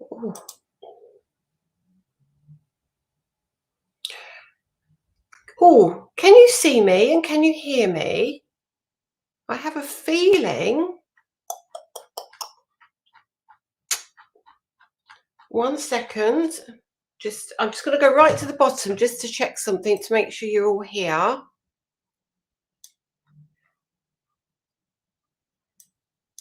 Ooh. Oh, can you see me and can you hear me? I have a feeling. One second. I'm just going to go right to the bottom just to check something to make sure you're all here.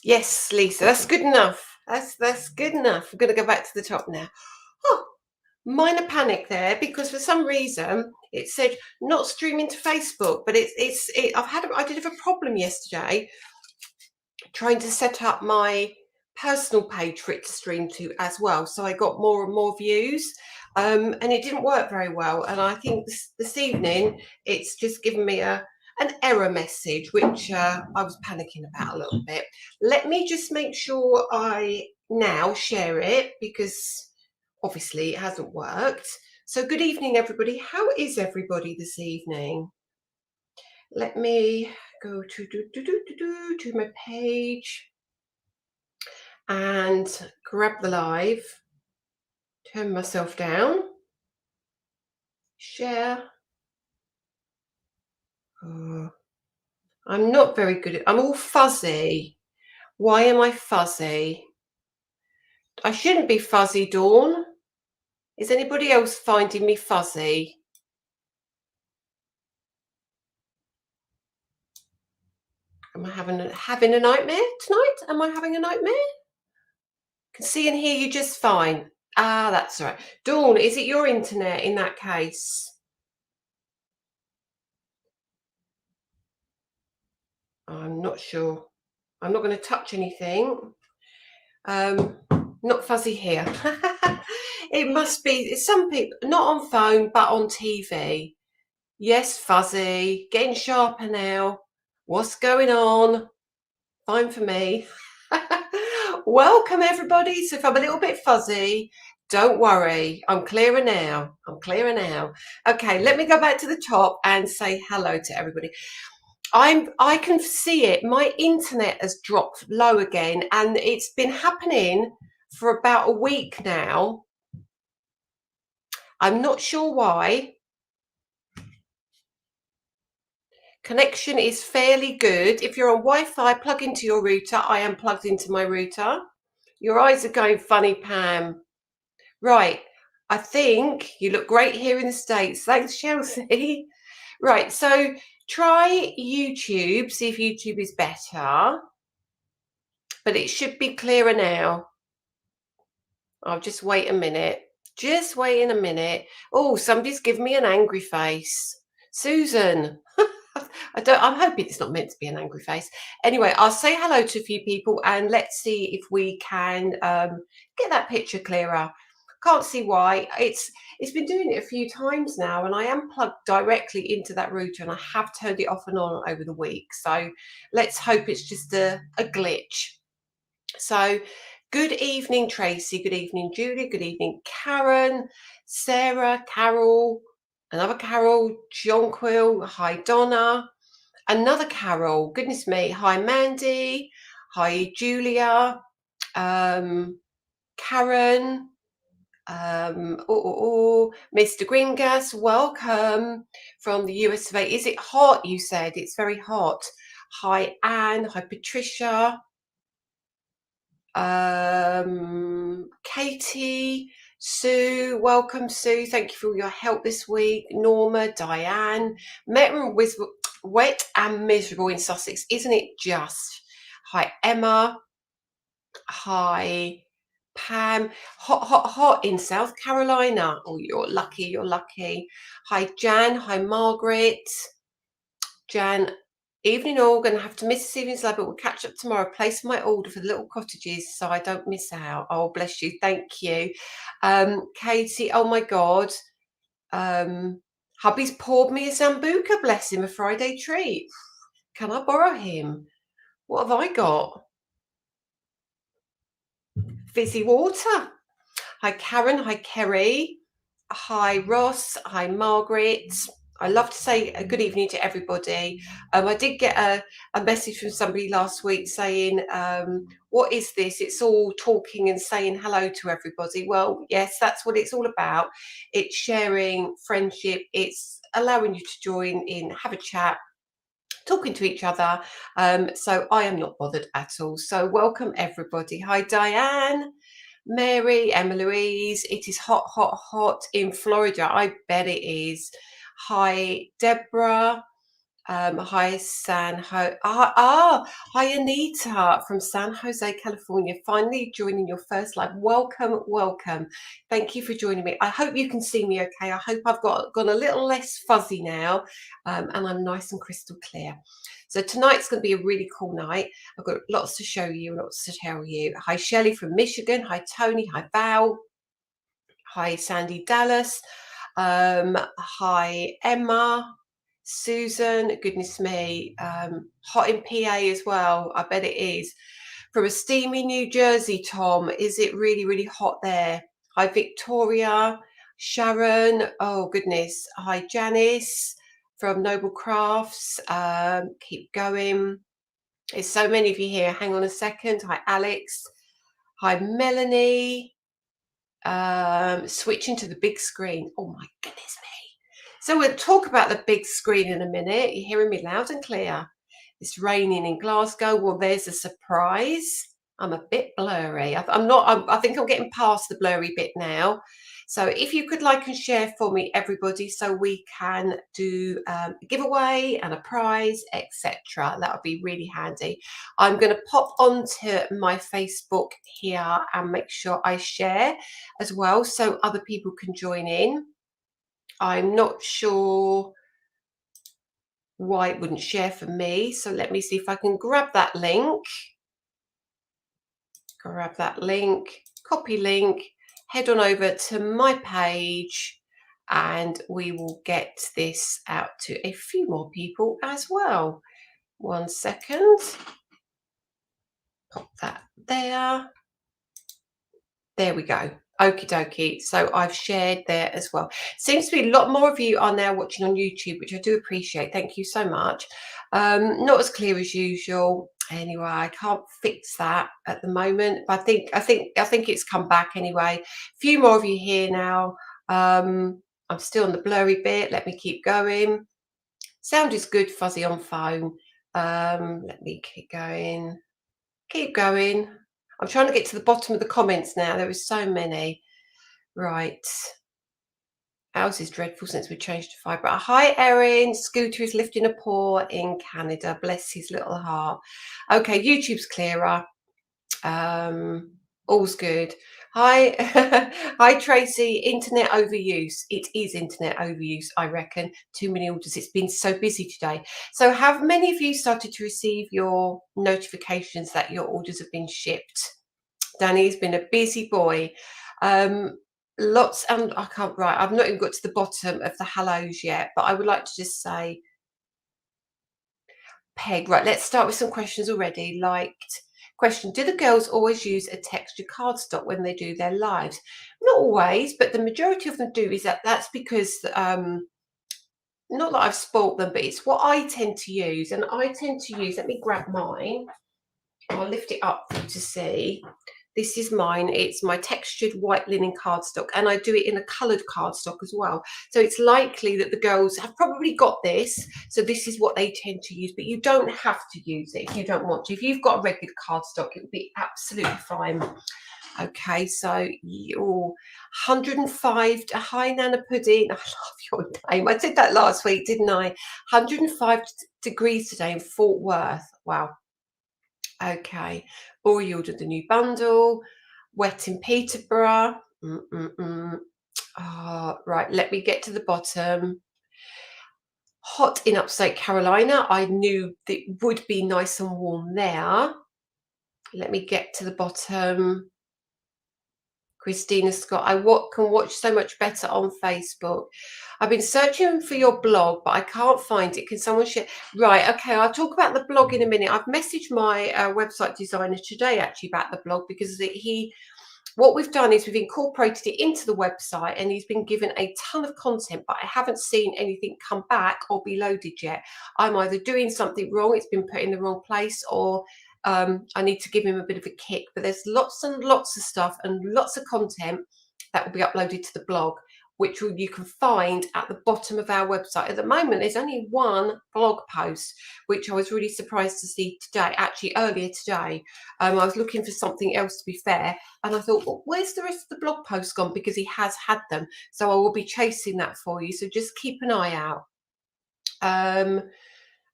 Yes, Lisa, that's good enough. That's good enough. I'm going to go back to the top now. Oh, minor panic there because for some reason it said not streaming to Facebook, but I did have a problem yesterday trying to set up my personal page for it to stream to as well, so I got more and more views, and it didn't work very well. And I think this evening it's just given me an error message, which I was panicking about a little bit. Let me just make sure I now share it because obviously it hasn't worked. So good evening, everybody. How is everybody this evening? Let me go to my page and grab the live, turn myself down, share. Oh, I'm not very good at, I'm all fuzzy. Why am I fuzzy? I shouldn't be fuzzy, Dawn. Is anybody else finding me fuzzy? Am I having a nightmare tonight? Am I having a nightmare? Can see and hear you just fine. Ah, that's all right. Dawn, is it your internet in that case? I'm not sure. I'm not going to touch anything. Not fuzzy here. It must be some people, not on phone, but on TV. Yes, fuzzy, getting sharper now. What's going on? Fine for me. Welcome, everybody. So if I'm a little bit fuzzy, don't worry. I'm clearer now. Okay, let me go back to the top and say hello to everybody. I can see it. My internet has dropped low again, and it's been happening for about a week now. I'm not sure why. Connection is fairly good. If you're on Wi-Fi, plug into your router. I am plugged into my router. Your eyes are going funny, Pam. Right. I think you look great here in the States. Thanks, Chelsea. Right. So try YouTube. See if YouTube is better. But it should be clearer now. I'll just wait a minute. Just wait in a minute. Oh, somebody's given me an angry face. Susan. I'm hoping it's not meant to be an angry face. Anyway, I'll say hello to a few people and let's see if we can get that picture clearer. Can't see why. It's been doing it a few times now, and I am plugged directly into that router, and I have turned it off and on over the week. So let's hope it's just a glitch. So good evening, Tracy. Good evening, Julie. Good evening, Karen, Sarah, Carol, another Carol, Jonquil. Hi, Donna. Another Carol. Goodness me. Hi, Mandy. Hi, Julia. Karen. Mr. Gringas, welcome from the US of A. Is it hot? You said it's very hot. Hi, Anne. Hi, Patricia. Katie, Sue, welcome, Sue. Thank you for your help this week. Norma, Diane, wet and miserable in Sussex, isn't it just? Hi, Emma. Hi, Pam. Hot in South Carolina. Oh, you're lucky. Hi, Jan. Hi, Margaret. Jan, evening all, going to have to miss this evening's lab, but we'll catch up tomorrow. Place my order for the little cottages so I don't miss out. Oh, bless you. Thank you. Katie, oh my God. Hubby's poured me a Sambuca, bless him, a Friday treat. Can I borrow him? What have I got? Fizzy water. Hi, Karen. Hi, Kerry. Hi, Ross. Hi, Margaret. I love to say a good evening to everybody. I did get a message from somebody last week saying, what is this? It's all talking and saying hello to everybody. Well, yes, that's what it's all about. It's sharing friendship. It's allowing you to join in, have a chat, talking to each other. So I am not bothered at all. So welcome everybody. Hi, Diane. Mary, Emma Louise, it is hot, hot, hot in Florida. I bet it is. Hi, Deborah. Hi, hi, Anita from San Jose, California. Finally joining your first live. Welcome, welcome. Thank you for joining me. I hope you can see me okay. I hope I've gone a little less fuzzy now, and I'm nice and crystal clear. So tonight's going to be a really cool night. I've got lots to show you, lots to tell you. Hi, Shelley from Michigan. Hi, Tony. Hi, Val. Hi, Sandy Dallas. Hi, Emma. Susan, goodness me, hot in PA as well. I bet it is. From a steamy New Jersey, Tom, is it really, really hot there? Hi, Victoria. Sharon, oh goodness. Hi, Janice from Noble Crafts. Keep going. There's so many of you here. Hang on a second. Hi, Alex. Hi, Melanie. Switching to the big screen. Oh my goodness me. So we'll talk about the big screen in a minute. You're hearing me loud and clear. It's raining in Glasgow. Well, there's a surprise. I'm a bit blurry. I think I'm getting past the blurry bit now. So if you could like and share for me, everybody, so we can do a giveaway and a prize, etc. That would be really handy. I'm going to pop onto my Facebook here and make sure I share as well so other people can join in. I'm not sure why it wouldn't share for me. So let me see if I can grab that link. Grab that link, copy link, head on over to my page, and we will get this out to a few more people as well. 1 second. Pop that there. There we go. Okie dokie. So I've shared there as well. Seems to be a lot more of you are now watching on YouTube, which I do appreciate. Thank you so much. Not as clear as usual. Anyway, I can't fix that at the moment. But I think it's come back anyway. A few more of you here now. I'm still on the blurry bit. Let me keep going. Sound is good, fuzzy on phone. Let me keep going. Keep going. I'm trying to get to the bottom of the comments now. There is so many. Right. Ours is dreadful since we changed to fibre. Hi, Erin. Scooter is lifting a paw in Canada. Bless his little heart. Okay, YouTube's clearer. All's good. Hi, hi, Tracy. Internet overuse. It is internet overuse, I reckon. Too many orders. It's been so busy today. So have many of you started to receive your notifications that your orders have been shipped? Danny's been a busy boy. Lots, and I can't write. I've not even got to the bottom of the hellos yet, but I would like to just say, Peg, right, let's start with some questions already. Liked question, do the girls always use a textured cardstock when they do their lives? Not always, but the majority of them do. Is that's because not that I've spoilt them, but it's what I tend to use. And I tend to use, let me grab mine. I'll lift it up for you to see. This is mine. It's my textured white linen cardstock, and I do it in a coloured cardstock as well. So it's likely that the girls have probably got this. So this is what they tend to use, but you don't have to use it if you don't want to. If you've got a regular cardstock, it would be absolutely fine. Okay, so you're 105 to hi Nana Pudding. I love your name. I did that last week, didn't I? 105 degrees today in Fort Worth. Wow. Okay, already ordered the new bundle. Wet in Peterborough. Oh, right, let me get to the bottom. Hot in upstate Carolina. I knew that it would be nice and warm there. Let me get to the bottom. Christina Scott, I can watch so much better on Facebook. I've been searching for your blog, but I can't find it. Can someone share? Right, okay, I'll talk about the blog in a minute. I've messaged my website designer today actually about the blog because he what we've done is we've incorporated it into the website, and he's been given a ton of content, but I haven't seen anything come back or be loaded yet. I'm either doing something wrong, it's been put in the wrong place, or I need to give him a bit of a kick. But there's lots and lots of stuff and lots of content that will be uploaded to the blog, which you can find at the bottom of our website. At the moment, there's only one blog post, which I was really surprised to see today, actually earlier today. I was looking for something else, to be fair, and I thought, well, where's the rest of the blog posts gone? Because he has had them. So I will be chasing that for you. So just keep an eye out. I'm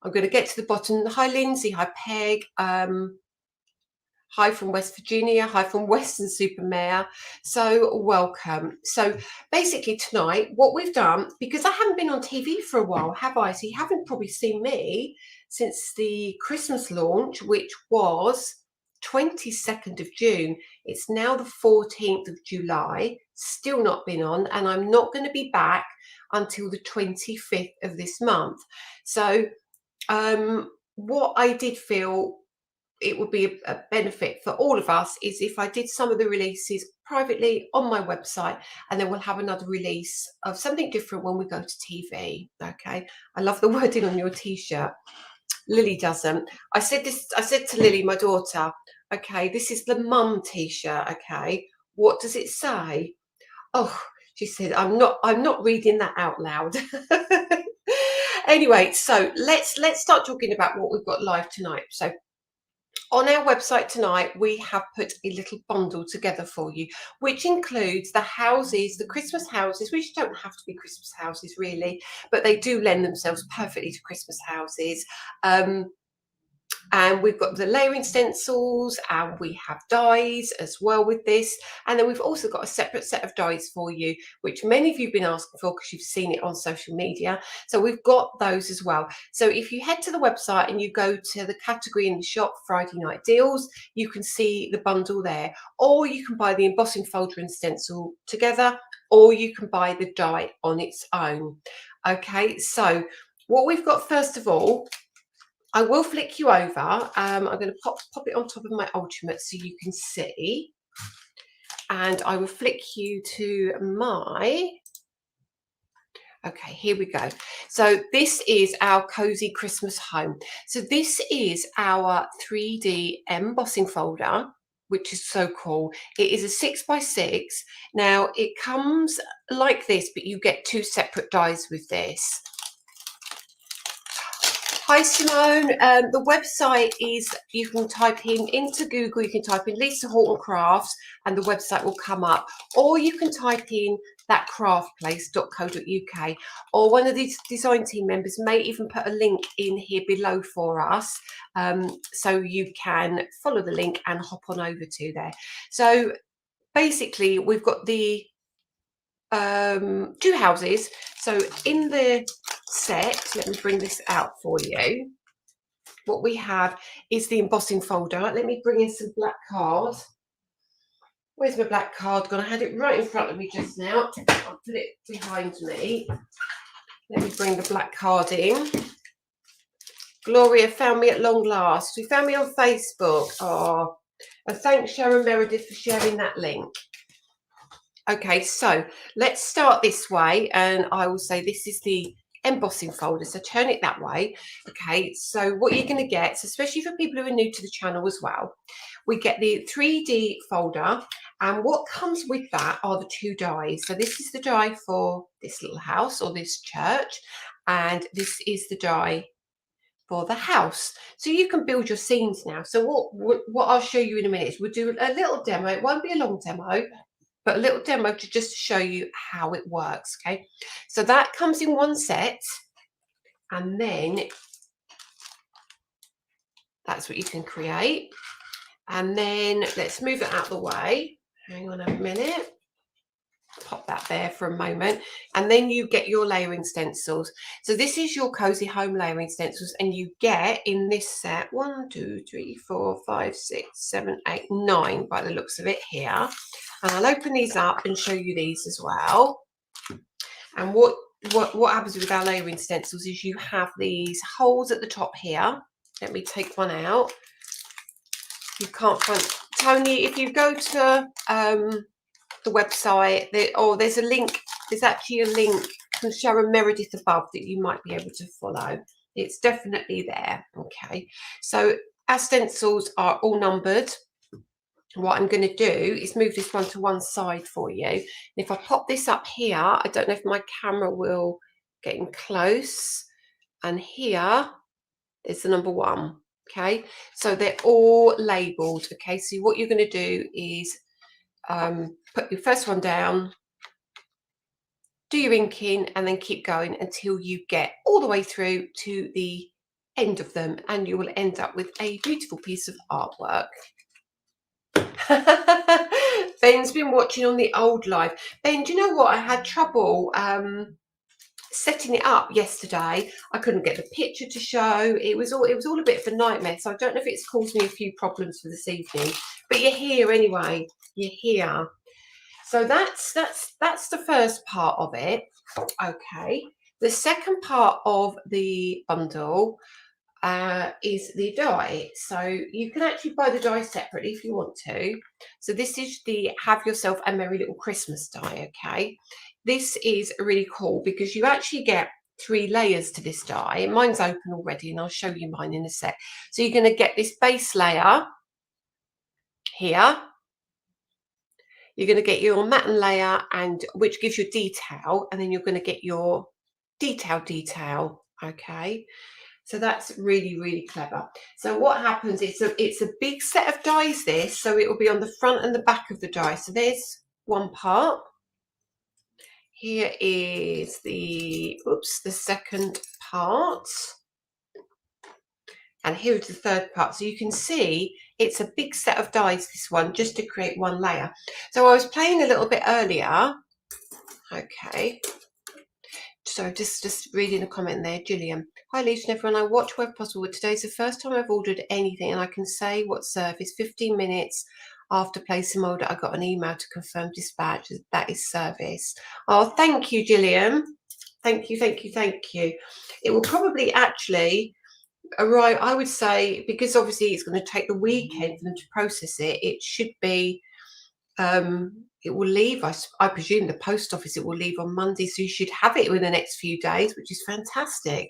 going to get to the bottom. Hi, Lindsay. Hi, Peg. Hi from West Virginia. Hi from Western Supermare. So welcome. So basically tonight, what we've done, because I haven't been on TV for a while, have I? So you haven't probably seen me since the Christmas launch, which was 22nd of June. It's now the 14th of July. Still not been on, and I'm not going to be back until the 25th of this month. So what I did feel it would be a benefit for all of us is if I did some of the releases privately on my website, and then we'll have another release of something different when we go to TV. Okay, I love the wording on your t-shirt. Lily doesn't. I said to Lily, my daughter, okay, this is the mum t-shirt. Okay, what does it say? Oh, she said, I'm not reading that out loud. Anyway, so let's start talking about what we've got live tonight. So on our website tonight, we have put a little bundle together for you, which includes the houses, the Christmas houses, which don't have to be Christmas houses really, but they do lend themselves perfectly to Christmas houses. And we've got the layering stencils, and we have dies as well with this. And then we've also got a separate set of dies for you, which many of you have been asking for because you've seen it on social media. So we've got those as well. So if you head to the website and you go to the category in the shop, Friday Night Deals, you can see the bundle there. Or you can buy the embossing folder and stencil together, or you can buy the die on its own. Okay, so what we've got first of all, I will flick you over. I'm going to pop it on top of my Ultimate so you can see. And I will flick you to my... Okay, here we go. So this is our Cozy Christmas Home. So this is our 3D embossing folder, which is so cool. It is a 6x6. Now, it comes like this, but you get two separate dies with this. Hi Simone, the website is, you can type into Google, you can type in Lisa Horton Crafts and the website will come up, or you can type in thatcraftplace.co.uk, or one of these design team members may even put a link in here below for us, so you can follow the link and hop on over to there. So basically we've got the two houses. So in the set, let me bring this out for you. What we have is the embossing folder. Let me bring in some black cards. Where's my black card gone? I had it right in front of me just now. I'll put it behind me. Let me bring the black card in. Gloria found me at long last. She found me on Facebook. Oh, and thanks Sharon Meredith for sharing that link. Okay, so let's start this way, and I will say this is the embossing folder, so turn it that way. Okay, so what you're going to get, so especially for people who are new to the channel as well, we get the 3D folder, and what comes with that are the two dies. So this is the die for this little house or this church, and this is the die for the house. So you can build your scenes now. So what I'll show you in a minute is we'll do a little demo. It won't be a long demo, but a little demo to just show you how it works. Okay, so that comes in one set, and then that's what you can create. And then let's move it out of the way. Hang on a minute. Pop that there for a moment, and then you get your layering stencils. So this is your cozy home layering stencils, and you get in this set 1, 2, 3, 4, 5, 6, 7, 8, 9 by the looks of it here. And I'll open these up and show you these as well. And what happens with our layering stencils is you have these holes at the top here. Let me take one out. You can't Tony, if you go to the website, there's a link. There's actually a link from Sharon Meredith above that you might be able to follow. It's definitely there. Okay, so our stencils are all numbered. What I'm going to do is move this one to one side for you. And if I pop this up here, I don't know if my camera will get in close. And here is the number 1. Okay, so they're all labeled. Okay, so what you're going to do is put your first one down, do your inking, and then keep going until you get all the way through to the end of them, and you will end up with a beautiful piece of artwork. Ben's been watching on the old live. Ben, do you know what? I had trouble setting it up yesterday. I couldn't get the picture to show. It was all a bit of a nightmare. So I don't know if it's caused me a few problems for this evening. But you're here anyway. You're here. So that's the first part of it. Okay. The second part of the bundle is the die. So you can actually buy the die separately if you want to. So this is the Have Yourself a Merry Little Christmas die. Okay, this is really cool because you actually get 3 layers to this die. Mine's open already and I'll show you mine in a sec. So you're going to get this base layer here. You're going to get your matten layer, and which gives you detail, and then you're going to get your detail. Okay, so that's really, really clever. So what happens, it's a big set of dies this, so it will be on the front and the back of the die. So there's one part. Here is the second part. And here's the third part. So you can see it's a big set of dies, this one, just to create one layer. So I was playing a little bit earlier. Okay. So just reading a comment there, Gillian. Hi, Lisa and everyone. I watch where possible. Today's the first time I've ordered anything, and I can say what service. 15 minutes after placing my order, I got an email to confirm dispatch. That is service. Oh, thank you, Gillian. Thank you. It will probably actually arrive, I would say, because obviously it's going to take the weekend for them to process it. It should be. It will leave, I presume, the post office. It will leave on Monday, so you should have it within the next few days, which is fantastic.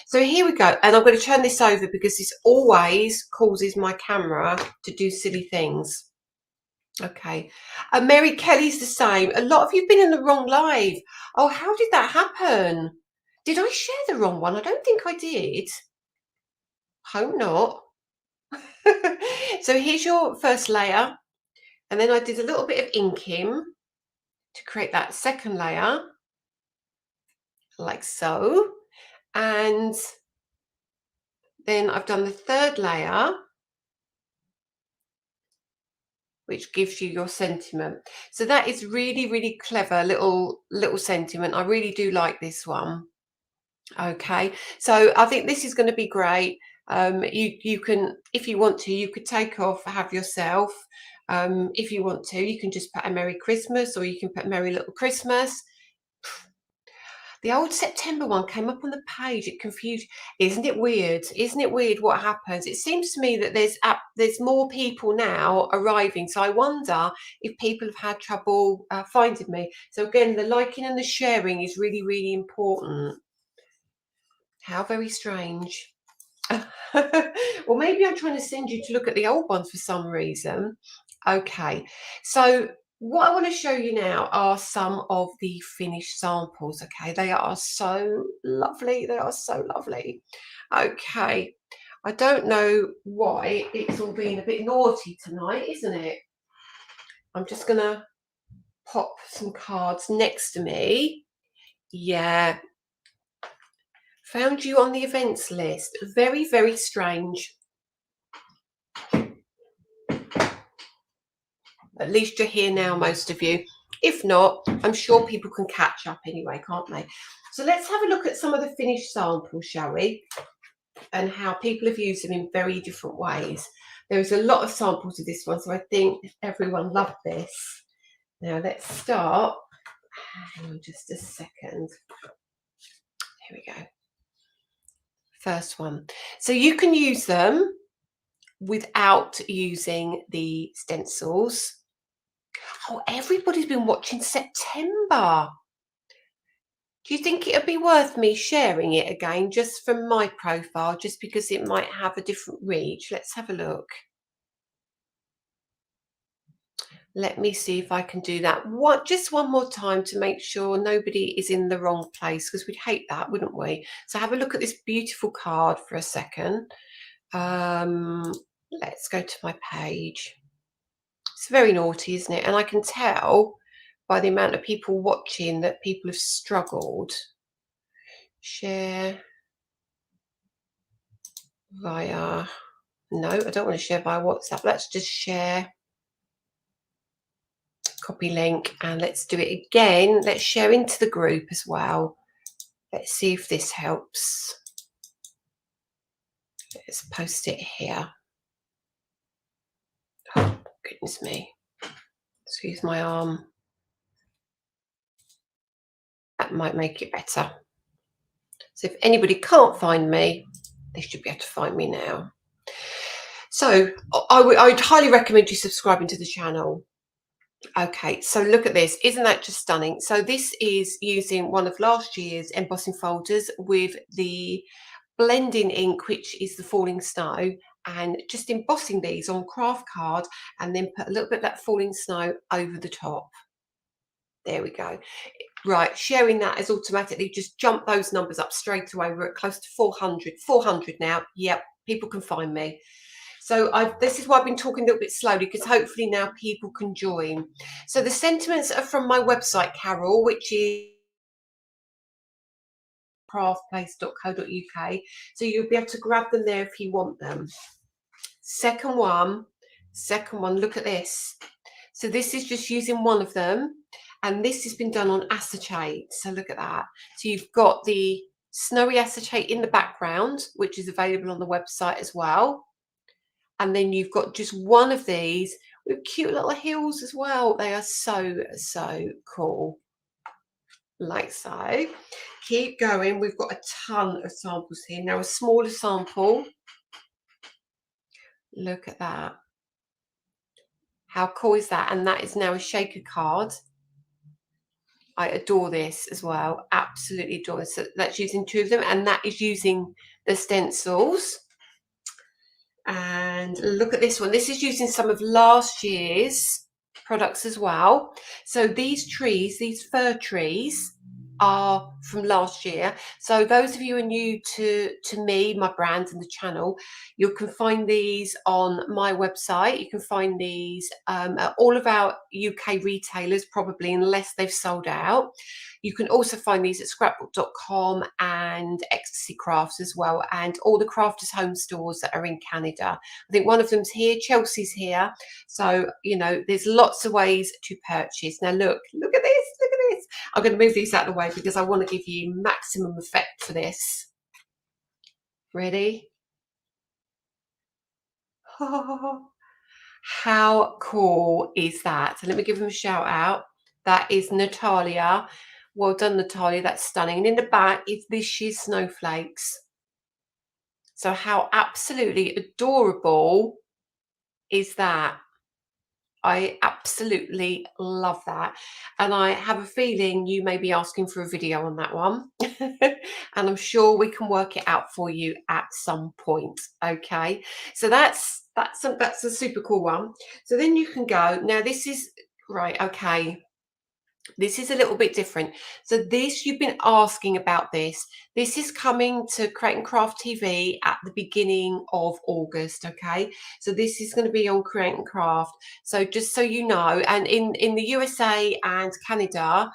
So here we go, and I'm going to turn this over because this always causes my camera to do silly things. Okay, and Mary Kelly's the same. A lot of you've been in the wrong live. Oh, how did that happen? Did I share the wrong one? I don't think I did. Hope not. So here's your first layer. And then I did a little bit of inking to create that second layer, like so. And then I've done the third layer, which gives you your sentiment. So that is really, really clever little sentiment. I really do like this one. Okay, so I think this is going to be great. You can, if you want to, you could take off Have Yourself. If you want to, you can just put a Merry Christmas, or you can put Merry Little Christmas. The old September one came up on the page. It confused. Isn't it weird? Isn't it weird what happens? It seems to me that there's more people now arriving. So I wonder if people have had trouble finding me. So again, the liking and the sharing is really, really important. How very strange. Well, maybe I'm trying to send you to look at the old ones for some reason. Okay, so what I want to show you now are some of the finished samples. Okay, they are so lovely. They are so lovely. Okay, I don't know why it's all been a bit naughty tonight, isn't it? I'm just going to pop some cards next to me. Yeah. Found you on the events list. Very, very strange. At least you're here now, most of you. If not, I'm sure people can catch up anyway, can't they? So let's have a look at some of the finished samples, shall we? And how people have used them in very different ways. There's a lot of samples of this one, so I think everyone loved this. Now let's start. Hang on just a second. Here we go. First one. So you can use them without using the stencils. Oh, everybody's been watching September. Do you think it'd be worth me sharing it again just from my profile, just because it might have a different reach? Let's have a look. Let me see if I can do that. Just one more time to make sure nobody is in the wrong place, because we'd hate that, wouldn't we? So have a look at this beautiful card for a second. Let's go to my page. It's very naughty, isn't it? And I can tell by the amount of people watching that people have struggled. Share via, no, I don't want to share via WhatsApp. Let's just share, copy link, and let's do it again. Let's share into the group as well. Let's see if this helps. Let's post it here. Oh, goodness me. Excuse my arm. That might make it better. So if anybody can't find me, they should be able to find me now. So I'd highly recommend you subscribing to the channel. Okay, so look at this. Isn't that just stunning? So this is using one of last year's embossing folders with the blending ink, which is the falling snow, and just embossing these on craft card, and then put a little bit of that falling snow over the top. There we go. Right, sharing that has automatically just jumped those numbers up straight away. We're at close to 400 now. Yep, people can find me. So this is why I've been talking a little bit slowly, because hopefully now people can join. So the sentiments are from my website, Carol, which is craftplace.co.uk. So you'll be able to grab them there if you want them. Second one, look at this. So this is just using one of them, and this has been done on acetate. So look at that. So you've got the snowy acetate in the background, which is available on the website as well. And then you've got just one of these with cute little heels as well. They are so, so cool. Like so. Keep going. We've got a ton of samples here. Now a smaller sample. Look at that. How cool is that? And that is now a shaker card. I adore this as well. Absolutely adore it. So that's using two of them, and that is using the stencils. And look at this one. This is using some of last year's products as well. So these trees, these fir trees, are from last year. So those of you who are new to me, my brand and the channel, you can find these on my website. You can find these at all of our UK retailers, probably, unless they've sold out. You can also find these at scrapbook.com and Ecstasy Crafts as well, and all the Crafters Home stores that are in Canada. I think one of them's here, Chelsea's here. So, you know, there's lots of ways to purchase. Now, look at this, look at this. I'm going to move these out of the way because I want to give you maximum effect for this. Ready? Oh, how cool is that? So let me give them a shout out. That is Natalia. Well done, Natalia. That's stunning. And in the back is this year's snowflakes. So how absolutely adorable is that? I absolutely love that. And I have a feeling you may be asking for a video on that one. And I'm sure we can work it out for you at some point. Okay. So that's a super cool one. So then you can go. Now this is right. Okay. This is a little bit different. So this, you've been asking about this. This is coming to Create and Craft TV at the beginning of August, okay? So this is going to be on Create and Craft. So just so you know, and in the USA and Canada,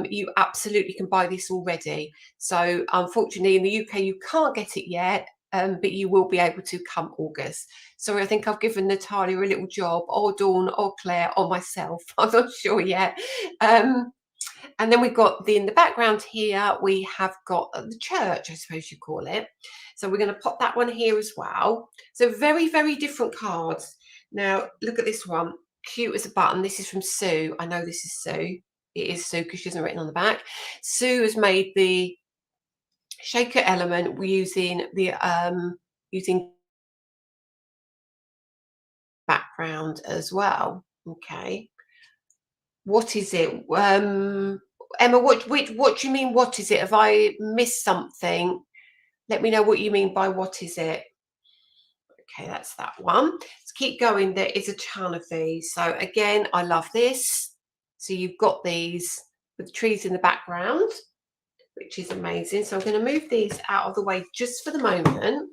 you absolutely can buy this already. So unfortunately in the UK, you can't get it yet. But you will be able to come August. So I think I've given Natalia a little job, or Dawn, or Claire, or myself. I'm not sure yet. And then we've got in the background here, we have got the church, I suppose you call it. So we're going to pop that one here as well. So very, very different cards. Now, look at this one. Cute as a button. This is from Sue. I know this is Sue. It is Sue because she hasn't written on the back. Sue has made the shaker element using the using background as well. Okay. What is it? Emma, what do you mean, what is it? Have I missed something? Let me know what you mean by what is it. Okay, that's that one. Let's keep going. There is a ton of these. So again, I love this. So you've got these with trees in the background, which is amazing. So I'm going to move these out of the way just for the moment.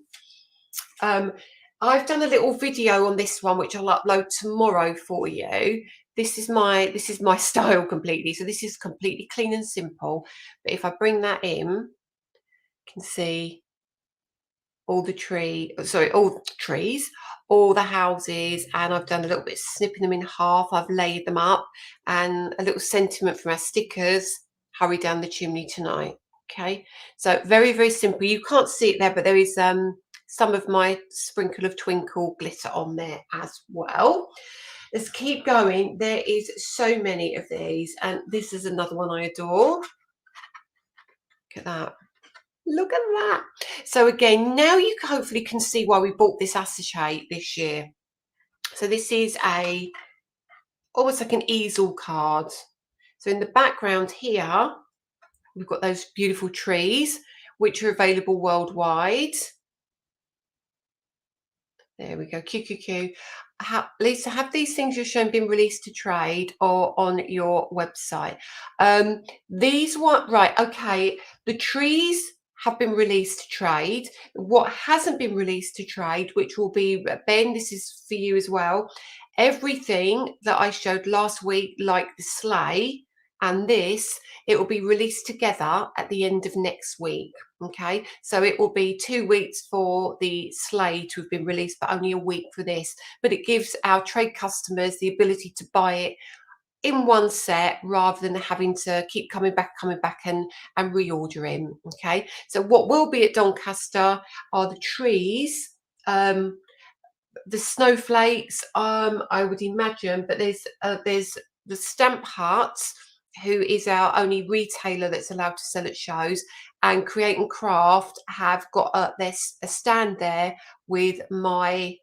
I've done a little video on this one, which I'll upload tomorrow for you. This is my style completely. So this is completely clean and simple. But if I bring that in, you can see all the trees, all the houses, and I've done a little bit snipping them in half. I've laid them up, and a little sentiment from our stickers: hurry down the chimney tonight. Okay, so very, very simple. You can't see it there, but there is some of my sprinkle of twinkle glitter on there as well. Let's keep going. There is so many of these, and this is another one I adore. Look at that. Look at that. So again, now you hopefully can see why we bought this acetate this year. So this is almost like an easel card. So in the background here, we've got those beautiful trees, which are available worldwide. There we go. QQQ. Lisa, have these things you're showing been released to trade or on your website? These one, right, okay. The trees have been released to trade. What hasn't been released to trade, which will be, Ben, this is for you as well. Everything that I showed last week, like the sleigh and this, it will be released together at the end of next week. Okay, so it will be 2 weeks for the sleigh to have been released, but only a week for this. But it gives our trade customers the ability to buy it in one set rather than having to keep coming back and reordering. Okay, so what will be at Doncaster are the trees, the snowflakes, I would imagine, but there's the Stamp Hut, who is our only retailer that's allowed to sell at shows, and Create and Craft have got a stand there with my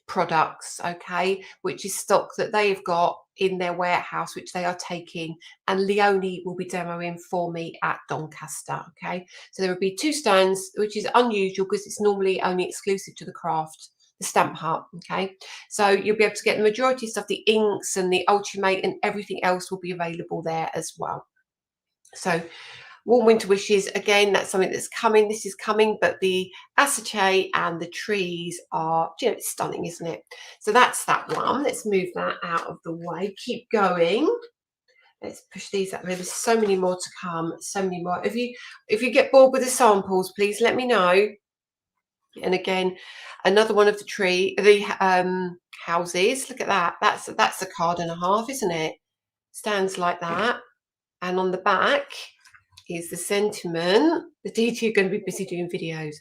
products, okay, which is stock that they've got in their warehouse, which they are taking, and Leonie will be demoing for me at Doncaster. Okay, so there will be 2 stands, which is unusual because it's normally only exclusive to the craft, the Stamp Hut. Okay, so you'll be able to get the majority of stuff, the inks and the Ultimate and everything else will be available there as well. So warm winter wishes. Again, that's something that's coming. This is coming, but the acetate and the trees are, you know, it's stunning, isn't it? So that's that one. Let's move that out of the way. Keep going. Let's push these up. There's so many more to come. So many more. If you get bored with the samples, please let me know. And again, another one of the houses. Look at that. That's a card and a half, isn't it? Stands like that. And on the back is the sentiment. The DT are going to be busy doing videos.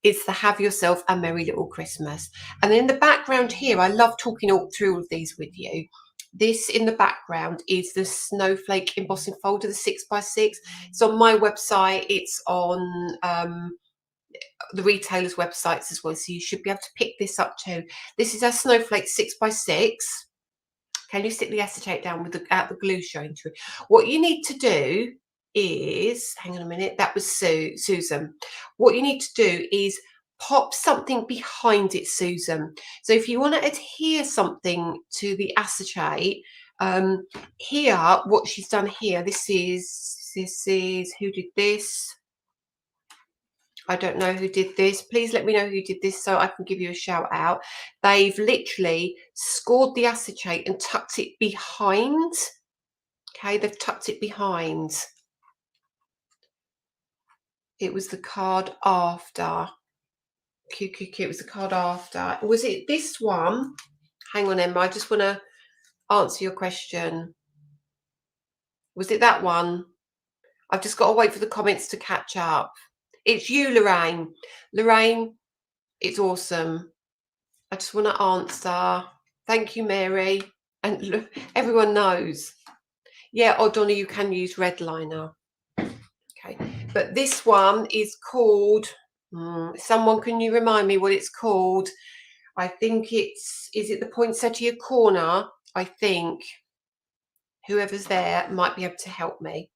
It's the have yourself a merry little Christmas. And then in the background here, I love talking all through all of these with you. This in the background is the snowflake embossing folder, the 6x6. It's on my website. It's on the retailers' websites as well. So you should be able to pick this up too. This is our snowflake 6x6. Can you stick the acetate down without the glue showing through? What you need to do is, hang on a minute, that was Susan. What you need to do is pop something behind it, Susan. So if you want to adhere something to the acetate, here, what she's done here, this is, who did this? I don't know who did this. Please let me know who did this so I can give you a shout out. They've literally scored the acetate and tucked it behind. Okay, they've tucked it behind. It was the card after. QQQ, it was the card after. Was it this one? Hang on, Emma. I just want to answer your question. Was it that one? I've just got to wait for the comments to catch up. It's you, Lorraine. Lorraine, it's awesome. I just want to answer. Thank you, Mary. And look, everyone knows. Yeah, or Donna, you can use red liner. Okay, but this one is called, someone, can you remind me what it's called? I think is it the poinsettia corner? I think whoever's there might be able to help me.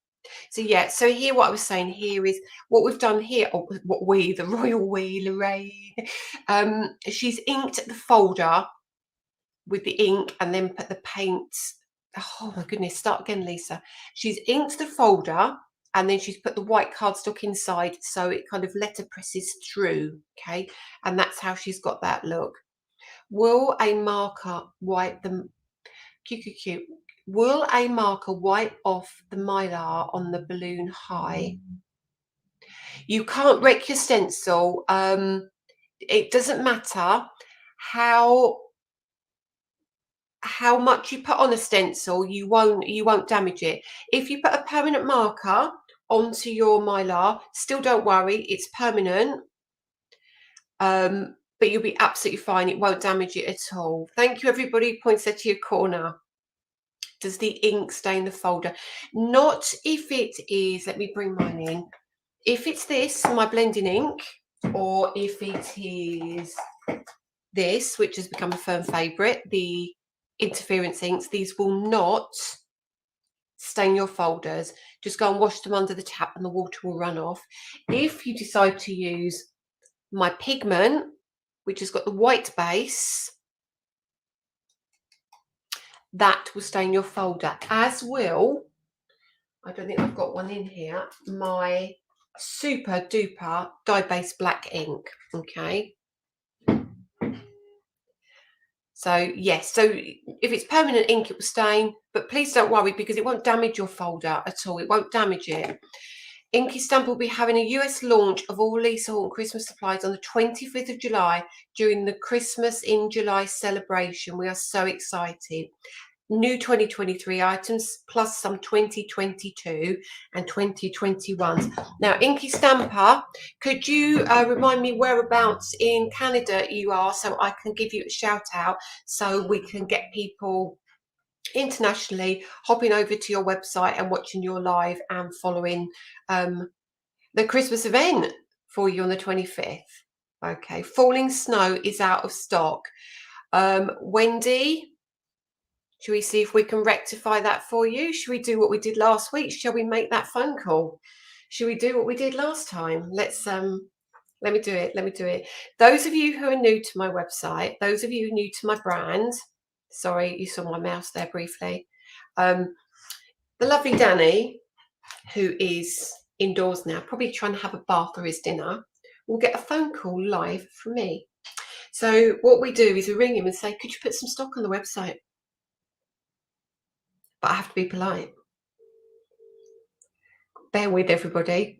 So yeah, so here what I was saying here is what we've done here, or what we, the royal we, Lorraine, she's inked the folder with the ink and then put the paint. Oh my goodness, start again, Lisa. She's inked the folder and then she's put the white cardstock inside so it kind of letter presses through, okay? And that's how she's got that look. Will a marker wipe the cute? Will a marker wipe off the mylar on the balloon high? You can't wreck your stencil. It doesn't matter how much you put on a stencil, you won't damage it. If you put a permanent marker onto your mylar, still don't worry, it's permanent. But you'll be absolutely fine. It won't damage it at all. Thank you, everybody. Poinsettia corner. Does the ink stain the folder? Not if it is, let me bring mine in. If it's this, my blending ink, or if it is this, which has become a firm favourite, the interference inks, these will not stain your folders. Just go and wash them under the tap and the water will run off. If you decide to use my pigment, which has got the white base, that will stain your folder, as will, I don't think I've got one in here, my super duper dye base black ink. Okay, so yes, so if it's permanent ink it will stain, but please don't worry because it won't damage your folder at all. It won't damage it. Inky Stamp will be having a US launch of all Lisa Horton Christmas supplies on the 25th of July during the Christmas in July celebration. We are so excited. New 2023 items plus some 2022 and 2021s. Now, Inky Stamper, could you remind me whereabouts in Canada you are so I can give you a shout out so we can get people internationally hopping over to your website and watching your live and following the Christmas event for you on the 25th. Okay, Falling Snow is out of stock. Wendy, should we see if we can rectify that for you? Should we do what we did last week? Shall we make that phone call? Should we do what we did last time? Let's let me do it. Those of you who are new to my website, those of you who are new to my brand, sorry, you saw my mouse there briefly. The lovely Danny, who is indoors now, probably trying to have a bath for his dinner, will get a phone call live from me. So what we do is we ring him and say, could you put some stock on the website? But I have to be polite. Bear with everybody.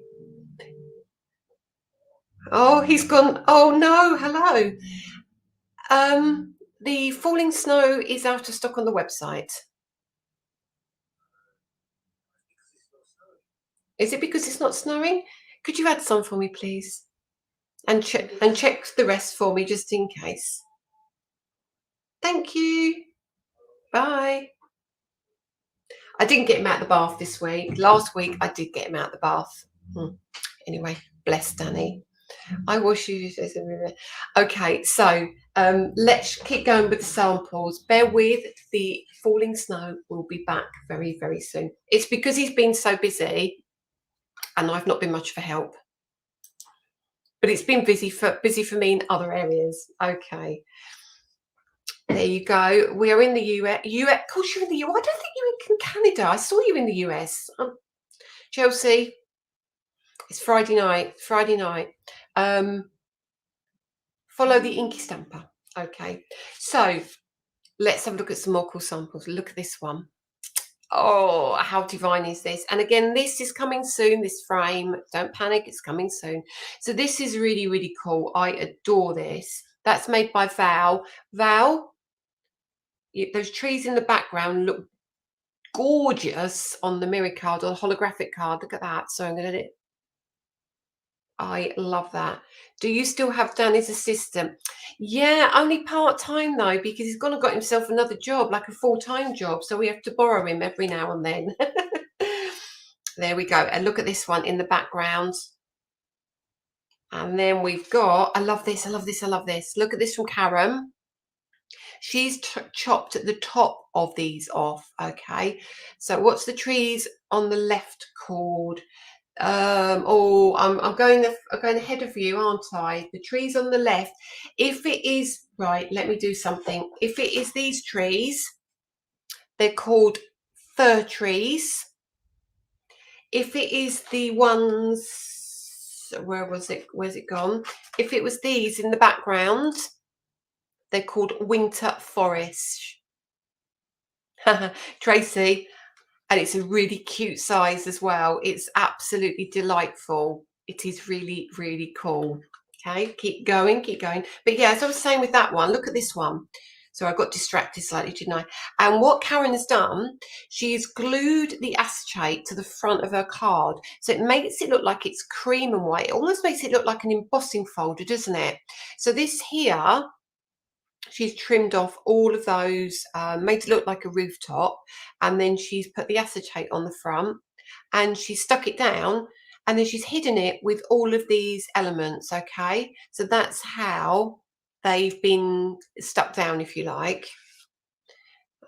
Oh, he's gone. Oh no, hello. The Falling Snow is out of stock on the website. Is it because it's not snowing? Could you add some for me, please? And check the rest for me just in case. Thank you. Bye. I didn't get him out of the bath this week. Last week I did get him out of the bath. Anyway, bless Danny. I wash you. Okay, so let's keep going with the samples. Bear with, the Falling Snow will be back very, very soon. It's because he's been so busy and I've not been much for help. But it's been busy for me in other areas. Okay. There you go. We are in the US. Of course, you're in the US. I don't think you're in Canada. I saw you in the US. Chelsea, it's Friday night. Follow the Inky Stamper. Okay. So let's have a look at some more cool samples. Look at this one. Oh, how divine is this? And again, this is coming soon, this frame. Don't panic, it's coming soon. So this is really, really cool. I adore this. That's made by Val. Val, those trees in the background look gorgeous on the mirror card or the holographic card. Look at that. So I'm going to... I love that. Do you still have Danny's assistant? Yeah, only part-time though, because he's gone and got himself another job, like a full-time job. So we have to borrow him every now and then. There we go. And look at this one in the background. And then we've got, I love this, I love this, I love this. Look at this from Karen. She's chopped the top of these off. Okay, so what's the trees on the left called? Oh, I'm going ahead of you, aren't I? The trees on the left. If it is right, let me do something. If it is these trees, they're called fir trees. If it is the ones, where was it? Where's it gone? If it was these in the background, they're called winter forest. Tracy, and it's a really cute size as well. It's absolutely delightful. It is really, really cool. Okay, keep going, keep going. But yeah, as I was saying with that one, look at this one. So I got distracted slightly, didn't I? And what Karen has done, she's glued the acetate to the front of her card. So it makes it look like it's cream and white. It almost makes it look like an embossing folder, doesn't it? So this here, she's trimmed off all of those, made it look like a rooftop, and then she's put the acetate on the front and she's stuck it down, and then she's hidden it with all of these elements. Okay, so that's how they've been stuck down, if you like.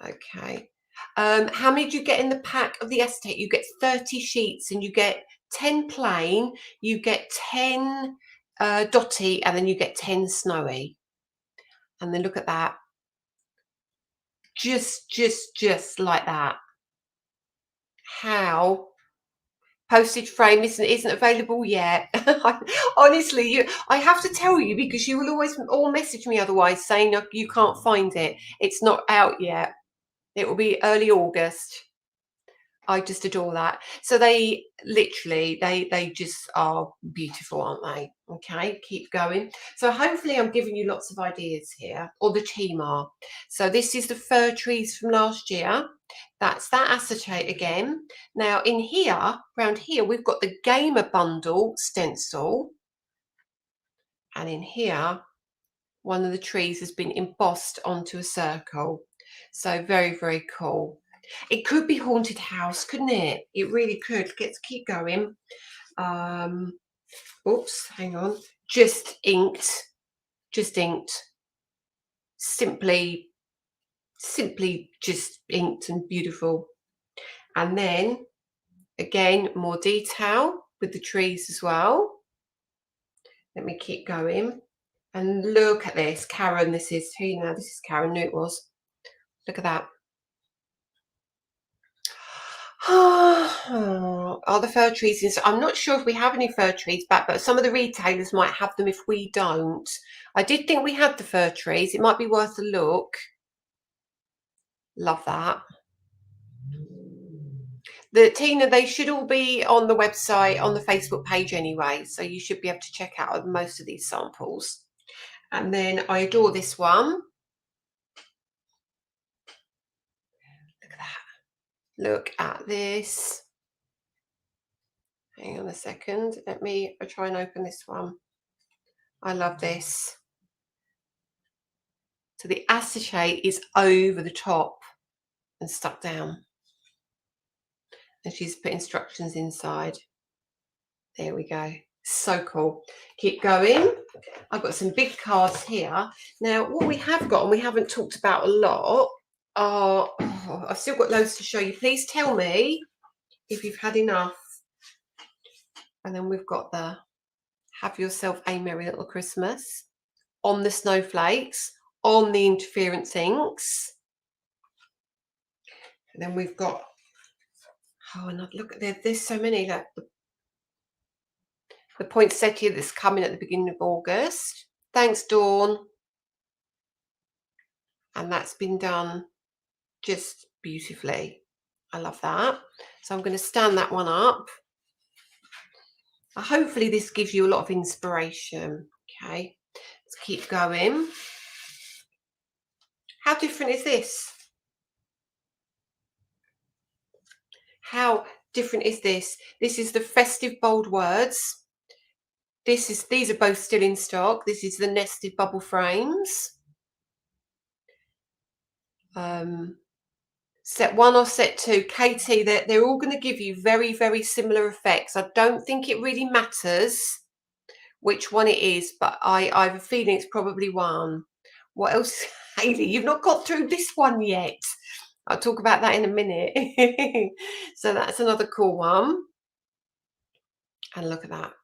Okay, how many do you get in the pack of the acetate? You get 30 sheets, and you get 10 plain, you get 10 dotty, and then you get 10 snowy. And then look at that, just like that. How? Postage frame isn't available yet. Honestly, I have to tell you, because you will always all message me otherwise saying you can't find it. It's not out yet. It will be early August. I just adore that. So they literally, they just are beautiful, aren't they? Okay, keep going. So hopefully I'm giving you lots of ideas here, or the team are. So this is the fir trees from last year. That's that acetate again. Now in here, around here, we've got the Gamer Bundle stencil. And in here, one of the trees has been embossed onto a circle. So very, very cool. It could be haunted house, couldn't it? It really could. Let's keep going. Oops, hang on. Just inked. Simply just inked and beautiful. And then again, more detail with the trees as well. Let me keep going. And look at this, Karen. This is who now? This is Karen. Knew it was. Look at that. Are the fir trees in? I'm not sure if we have any fir trees back, but some of the retailers might have them if we don't. I did think we had the fir trees. It might be worth a look. Love that. Tina, they should all be on the website, on the Facebook page anyway, so you should be able to check out most of these samples. And then I adore this one. Look at that. Look at this. Hang on a second. Let me try and open this one. I love this. So the acetate is over the top and stuck down. And she's put instructions inside. There we go. So cool. Keep going. I've got some big cards here. Now, what we have got, and we haven't talked about a lot, are, I've still got loads to show you. Please tell me if you've had enough. And then we've got the Have Yourself a Merry Little Christmas, on the snowflakes, on the interference inks. And then we've got, oh, and look, there's so many. Like the poinsettia that's coming at the beginning of August. Thanks, Dawn. And that's been done just beautifully. I love that. So I'm going to stand that one up. Hopefully this gives you a lot of inspiration. Okay, let's keep going. How different is this? How different is this? This is the Festive Bold Words. These are both still in stock. This is the nested bubble frames. Set 1 or set 2, Katie, they're all going to give you very, very similar effects. I don't think it really matters which one it is, but I have a feeling it's probably one. What else? Hayley, you've not got through this one yet. I'll talk about that in a minute. So that's another cool one. And look at that.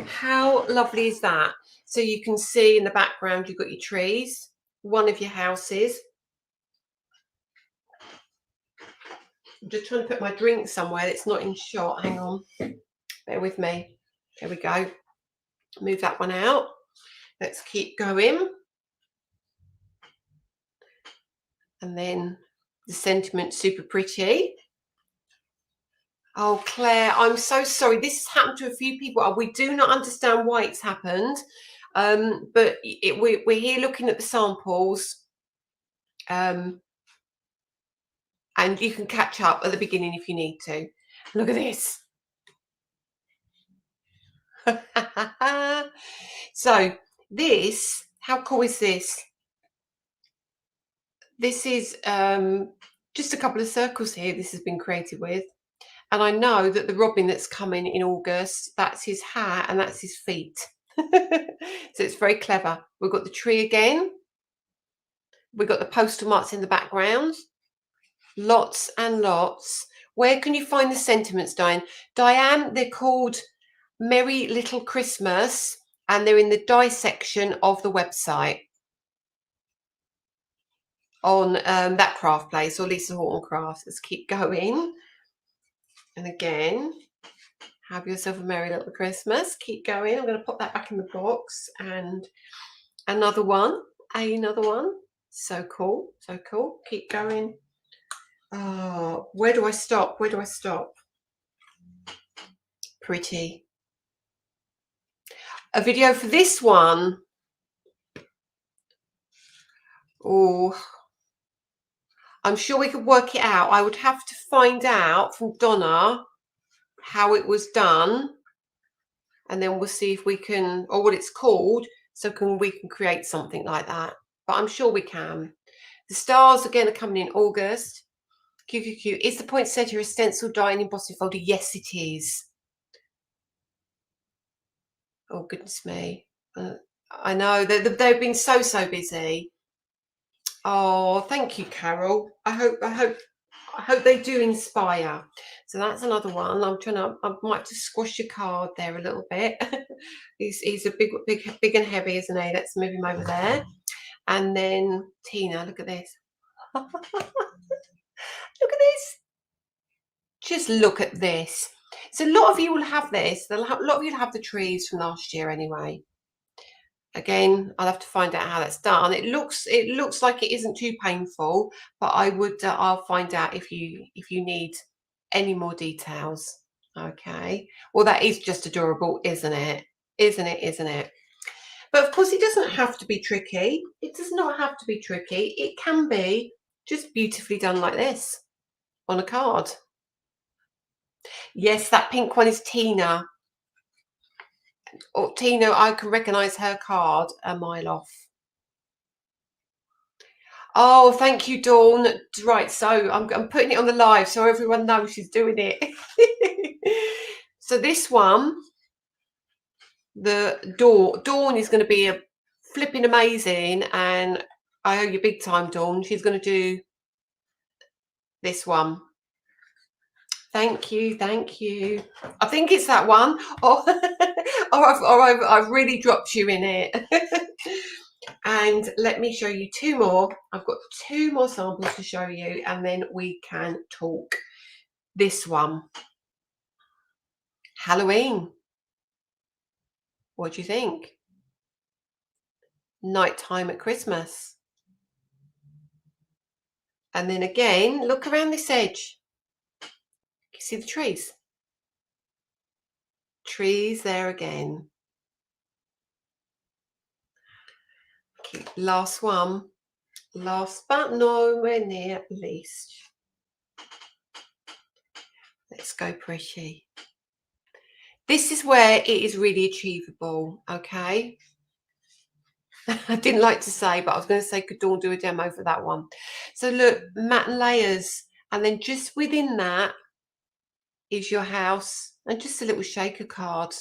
How lovely is that? So you can see in the background, you've got your trees, one of your houses. I'm just trying to put my drink somewhere that's not in shot. Hang on. Bear with me. There we go. Move that one out. Let's keep going. And then the sentiment's super pretty. Oh, Claire, I'm so sorry. This has happened to a few people. We do not understand why it's happened. But we're here looking at the samples. And you can catch up at the beginning if you need to. Look at this. So this, how cool is this? This is just a couple of circles here this has been created with. And I know that the robin that's coming in August, that's his hat and that's his feet. So it's very clever. We've got the tree again. We've got the postal marks in the background. Lots and lots. Where can you find the sentiments, Diane? Diane, they're called Merry Little Christmas, and they're in the die section of the website on that craft place, or Lisa Horton Crafts. Let's keep going. And again, have yourself a merry little Christmas. Keep going. I'm going to put that back in the box. And another one. Another one. So cool. So cool. Keep going. Oh, where do I stop? Where do I stop? Pretty. A video for this one. Oh, I'm sure we could work it out. I would have to find out from Donna how it was done, and then we'll see if we can, or what it's called, so we can create something like that. But I'm sure we can. The stars again are coming in August. QQQ. Is the poinsettia a stencil die in embossing folder? Yes, it is. Oh goodness me! I know they've been so busy. Oh, thank you, Carol. I hope they do inspire. So that's another one. I might just squash your card there a little bit. he's a big and heavy, isn't he? Let's move him over there. And then Tina, look at this. Look at this. Just look at this. So a lot of you will have this. A lot of you will have the trees from last year anyway. Again, I'll have to find out how that's done. It looks like it isn't too painful, but I'll find out if you need any more details. Okay. Well, that is just adorable, isn't it? Isn't it? But of course, it doesn't have to be tricky. It does not have to be tricky. It can be just beautifully done like this on a card. Yes, that pink one is Tina. Oh, Tina, I can recognise her card a mile off. Oh, thank you, Dawn. Right, so I'm putting it on the live so everyone knows she's doing it. So this one, the Dawn is going to be a flipping amazing, and I owe you big time, Dawn. She's going to do this one. Thank you. I think it's that one. Oh, I've really dropped you in it. And let me show you two more. I've got two more samples to show you, and then we can talk. This one, Halloween. What do you think? Nighttime at Christmas. And then again, look around this edge. You see the trees? Trees there again. Okay, last one. Last but nowhere near least. Let's go pretty. This is where it is really achievable, okay? I didn't like to say, but I was going to say, could Dawn do a demo for that one? So look, matte and layers, and then just within that is your house And just a little shaker card.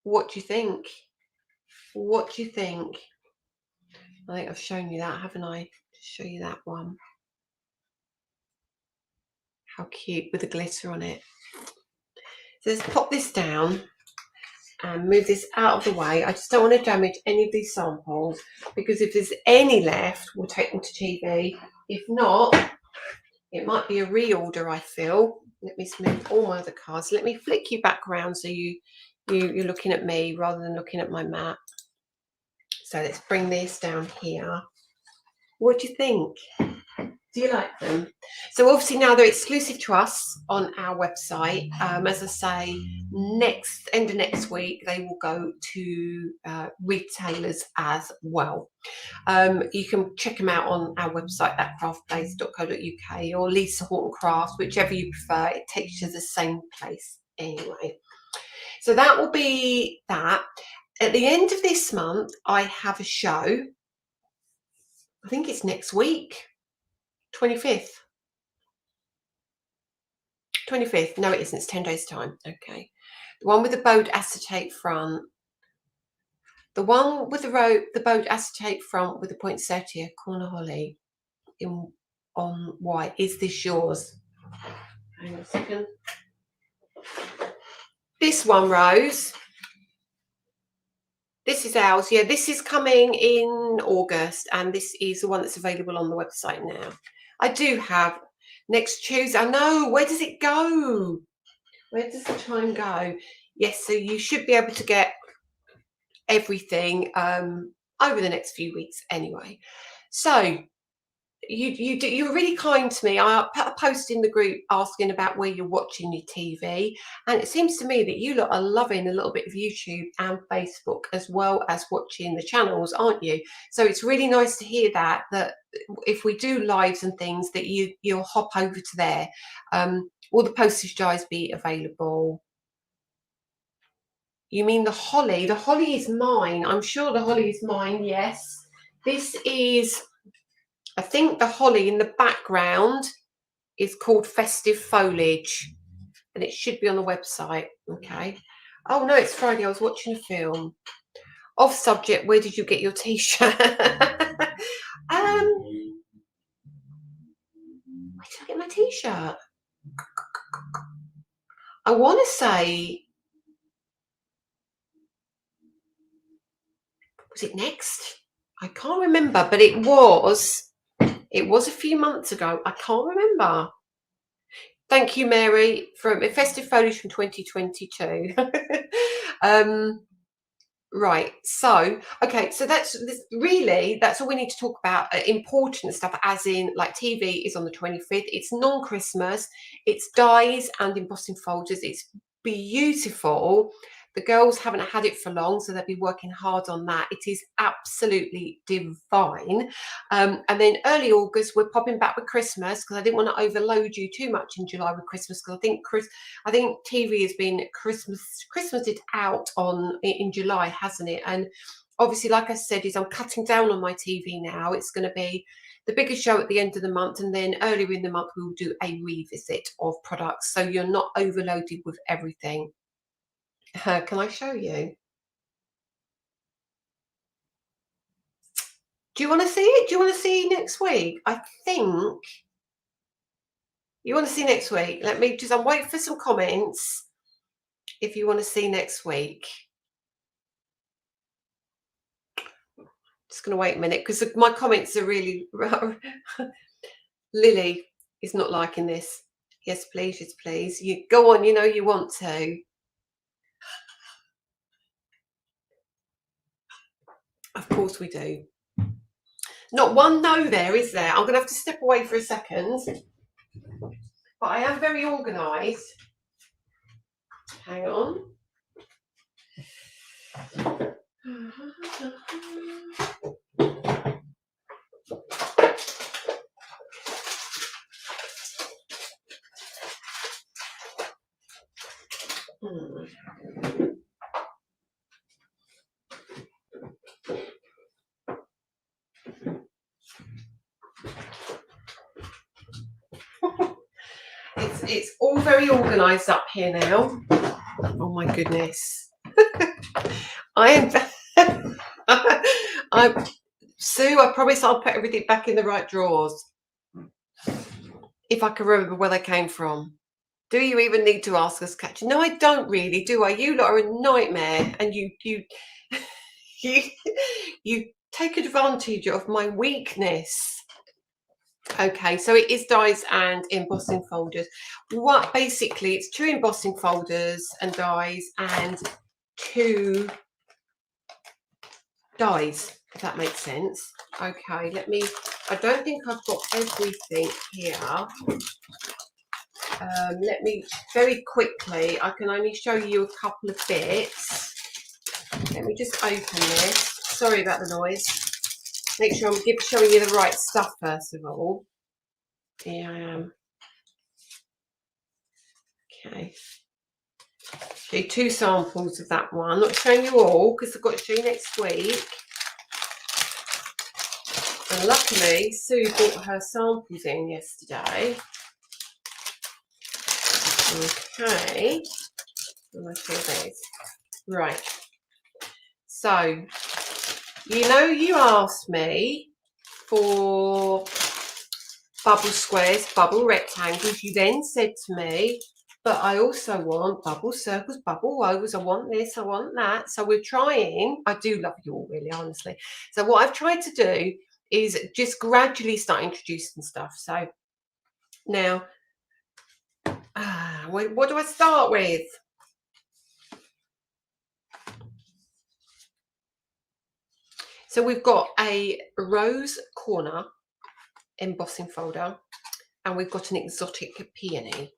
What do you think? What do you think? I think I've shown you that, haven't I? Just show you that one. How cute, with the glitter on it. So let's pop this down and move this out of the way. I just don't want to damage any of these samples, because if there's any left, we'll take them to TV. If not, it might be a reorder, I feel. Let me smooth all my other cards. Let me flick you back around so you're looking at me rather than looking at my mat. So let's bring this down here. What do you think? Do you like them? So obviously now they're exclusive to us on our website. As I say, end of next week, they will go to retailers as well. You can check them out on our website, thatcraftblaze.co.uk, or Lisa Horton Crafts, whichever you prefer. It takes you to the same place anyway. So that will be that. At the end of this month, I have a show. I think it's next week, 25th. 25th. No, it isn't. It's 10 days' time. Okay. The one with the bowed acetate front. The one with the bowed acetate front with the poinsettia corner holly on white. Is this yours? Hang on a second. This one, Rose. This is ours. Yeah, this is coming in August, and this is the one that's available on the website now. I do have next Tuesday. I know. Where does it go? Where does the time go? Yes, so you should be able to get everything over the next few weeks anyway. So you're really kind to me. I put a post in the group asking about where you're watching your TV, and it seems to me that you lot are loving a little bit of YouTube and Facebook as well as watching the channels, aren't you? So it's really nice to hear that if we do lives and things, that you'll hop over to there. Will the postage dies be available? You mean the holly? The holly is mine. I'm sure the holly is mine, yes. This is, I think the holly in the background is called Festive Foliage, and it should be on the website. Okay. Oh no, it's Friday. I was watching a film. Off subject, where did you get your t-shirt? Where did I get my t-shirt? I want to say, was it Next? I can't remember, but it was a few months ago. I can't remember. Thank you, Mary, from Festive Foliage from 2022. Right. So, okay. So that's all we need to talk about. Important stuff, as in like TV is on the 25th. It's non-Christmas. It's dies and embossing folders. It's beautiful. The girls haven't had it for long, so they'll be working hard on that. It is absolutely divine. And then early August, we're popping back with Christmas, because I didn't want to overload you too much in July with Christmas, because I think TV has been Christmased out in July, hasn't it? And obviously, like I said, I'm cutting down on my TV now. It's going to be the biggest show at the end of the month, and then earlier in the month we'll do a revisit of products, so you're not overloaded with everything. Can I show you? Do you want to see it? Do you want to see next week? I think you want to see next week. Let me I'm waiting for some comments if you want to see next week. Just going to wait a minute, because my comments are really... Lily is not liking this. Yes, please. Yes, please. You go on. You know you want to. Of course we do. Not one no there, is there? I'm going to have to step away for a second. But I am very organised. Hang on. it's all very organised up here now. Oh my goodness. I am Sue, I promise I'll put everything back in the right drawers. If I can remember where they came from. Do you even need to ask us, Catch? No, I don't really, do I? You lot are a nightmare, and you you take advantage of my weakness. Okay, so it is dies and embossing folders. What basically it's 2 embossing folders and dies and 2 dies, if that makes sense. Okay, I don't think I've got everything here. Let me very quickly, I can only show you a couple of bits. Let me just open this. Sorry about the noise. Make sure I'm showing you the right stuff first of all. Here I am. Okay. Show you 2 samples of that one. I'm not showing you all because I've got to show you next week. And luckily, Sue brought her samples in yesterday. Okay. Right. So, you asked me for bubble squares, bubble rectangles. You then said to me, but I also want bubble circles, bubble ovals. I want this, I want that. So we're trying. I do love you all, really, honestly. So what I've tried to do is just gradually start introducing stuff. So now, what do I start with? So we've got a rose corner embossing folder, and we've got an exotic peony.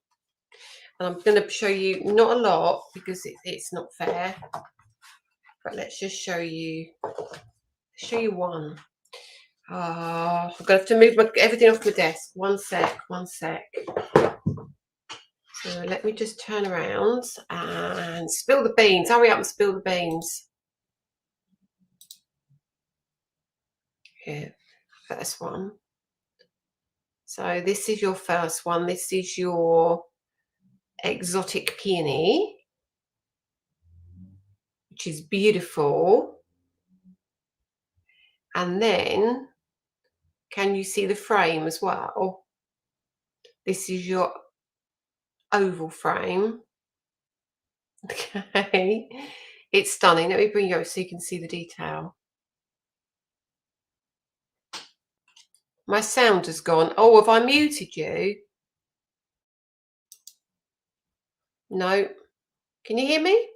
And I'm going to show you not a lot because it's not fair, but let's just show you one. I'm going to have to move everything off my desk. One sec. So let me just turn around and spill the beans. Hurry up and spill the beans. Here, first one. So this is your first one. This is your exotic peony, which is beautiful. And then, can you see the frame as well? This is your oval frame. Okay, it's stunning. Let me bring you over so you can see the detail. My sound has gone. Oh, have I muted you? No. Can you hear me?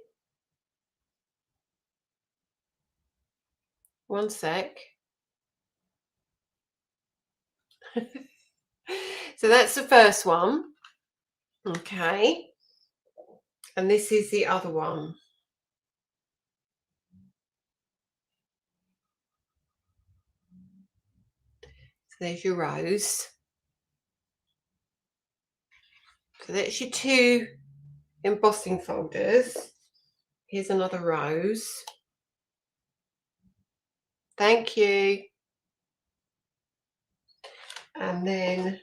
One sec. So that's the first one. Okay. And this is the other one. So there's your rose. So that's your 2 embossing folders. Here's another rose. Thank you. And then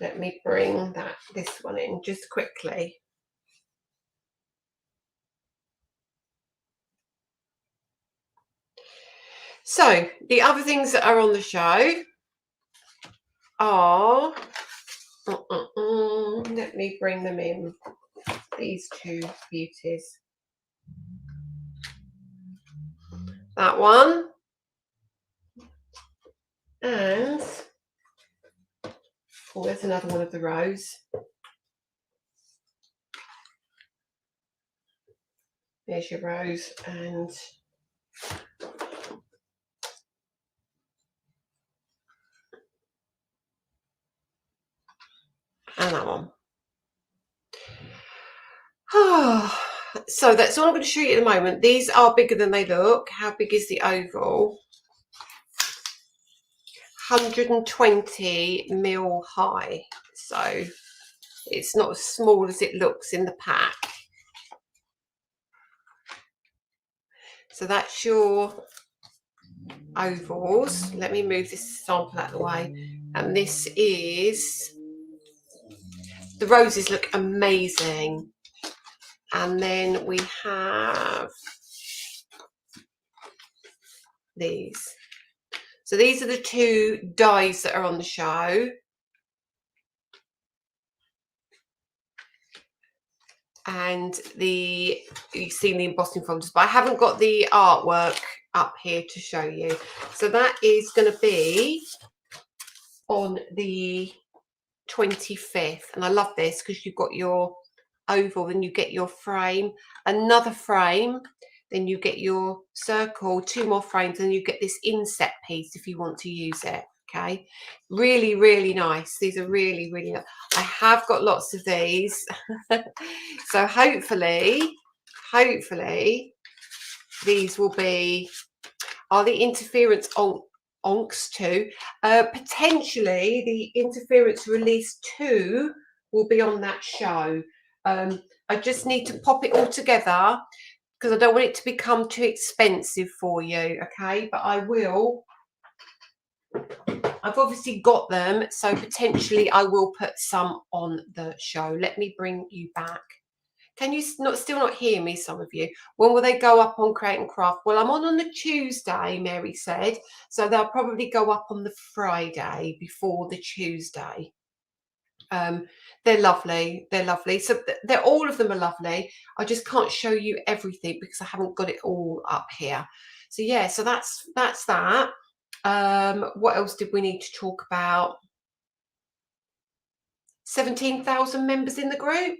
let me bring this one in just quickly. So the other things that are on the show are, let me bring them in, these 2 beauties. That one, and there's another one of the rose. There's your rose and that one. So that's all I'm going to show you at the moment. These are bigger than they look. How big is the oval? 120 mil high. So it's not as small as it looks in the pack. So that's your ovals. Let me move this sample out of the way. And this is The roses look amazing. And then we have these. So these are the two dies that are on the show. And you've seen the embossing folders, but I haven't got the artwork up here to show you. So that is going to be on the 25th. And I love this because you've got your oval, then you get your frame, another frame, then you get your circle, two more frames, and you get this inset piece if you want to use it. Okay, really, really nice. These are really, really nice. I have got lots of these. So hopefully these will be, are the interference onks too. Potentially the interference release 2 will be on that show. I just need to pop it all together because I don't want it to become too expensive for you. Okay, but I will. I've obviously got them, so potentially I will put some on the show. Let me bring you back. Can you still not hear me, some of you? When will they go up on Create and Craft? Well, I'm on the Tuesday, Mary said, so they'll probably go up on the Friday before the Tuesday. They're lovely. They're lovely. So all of them are lovely. I just can't show you everything because I haven't got it all up here. So yeah, so that's that. What else did we need to talk about? 17,000 members in the group.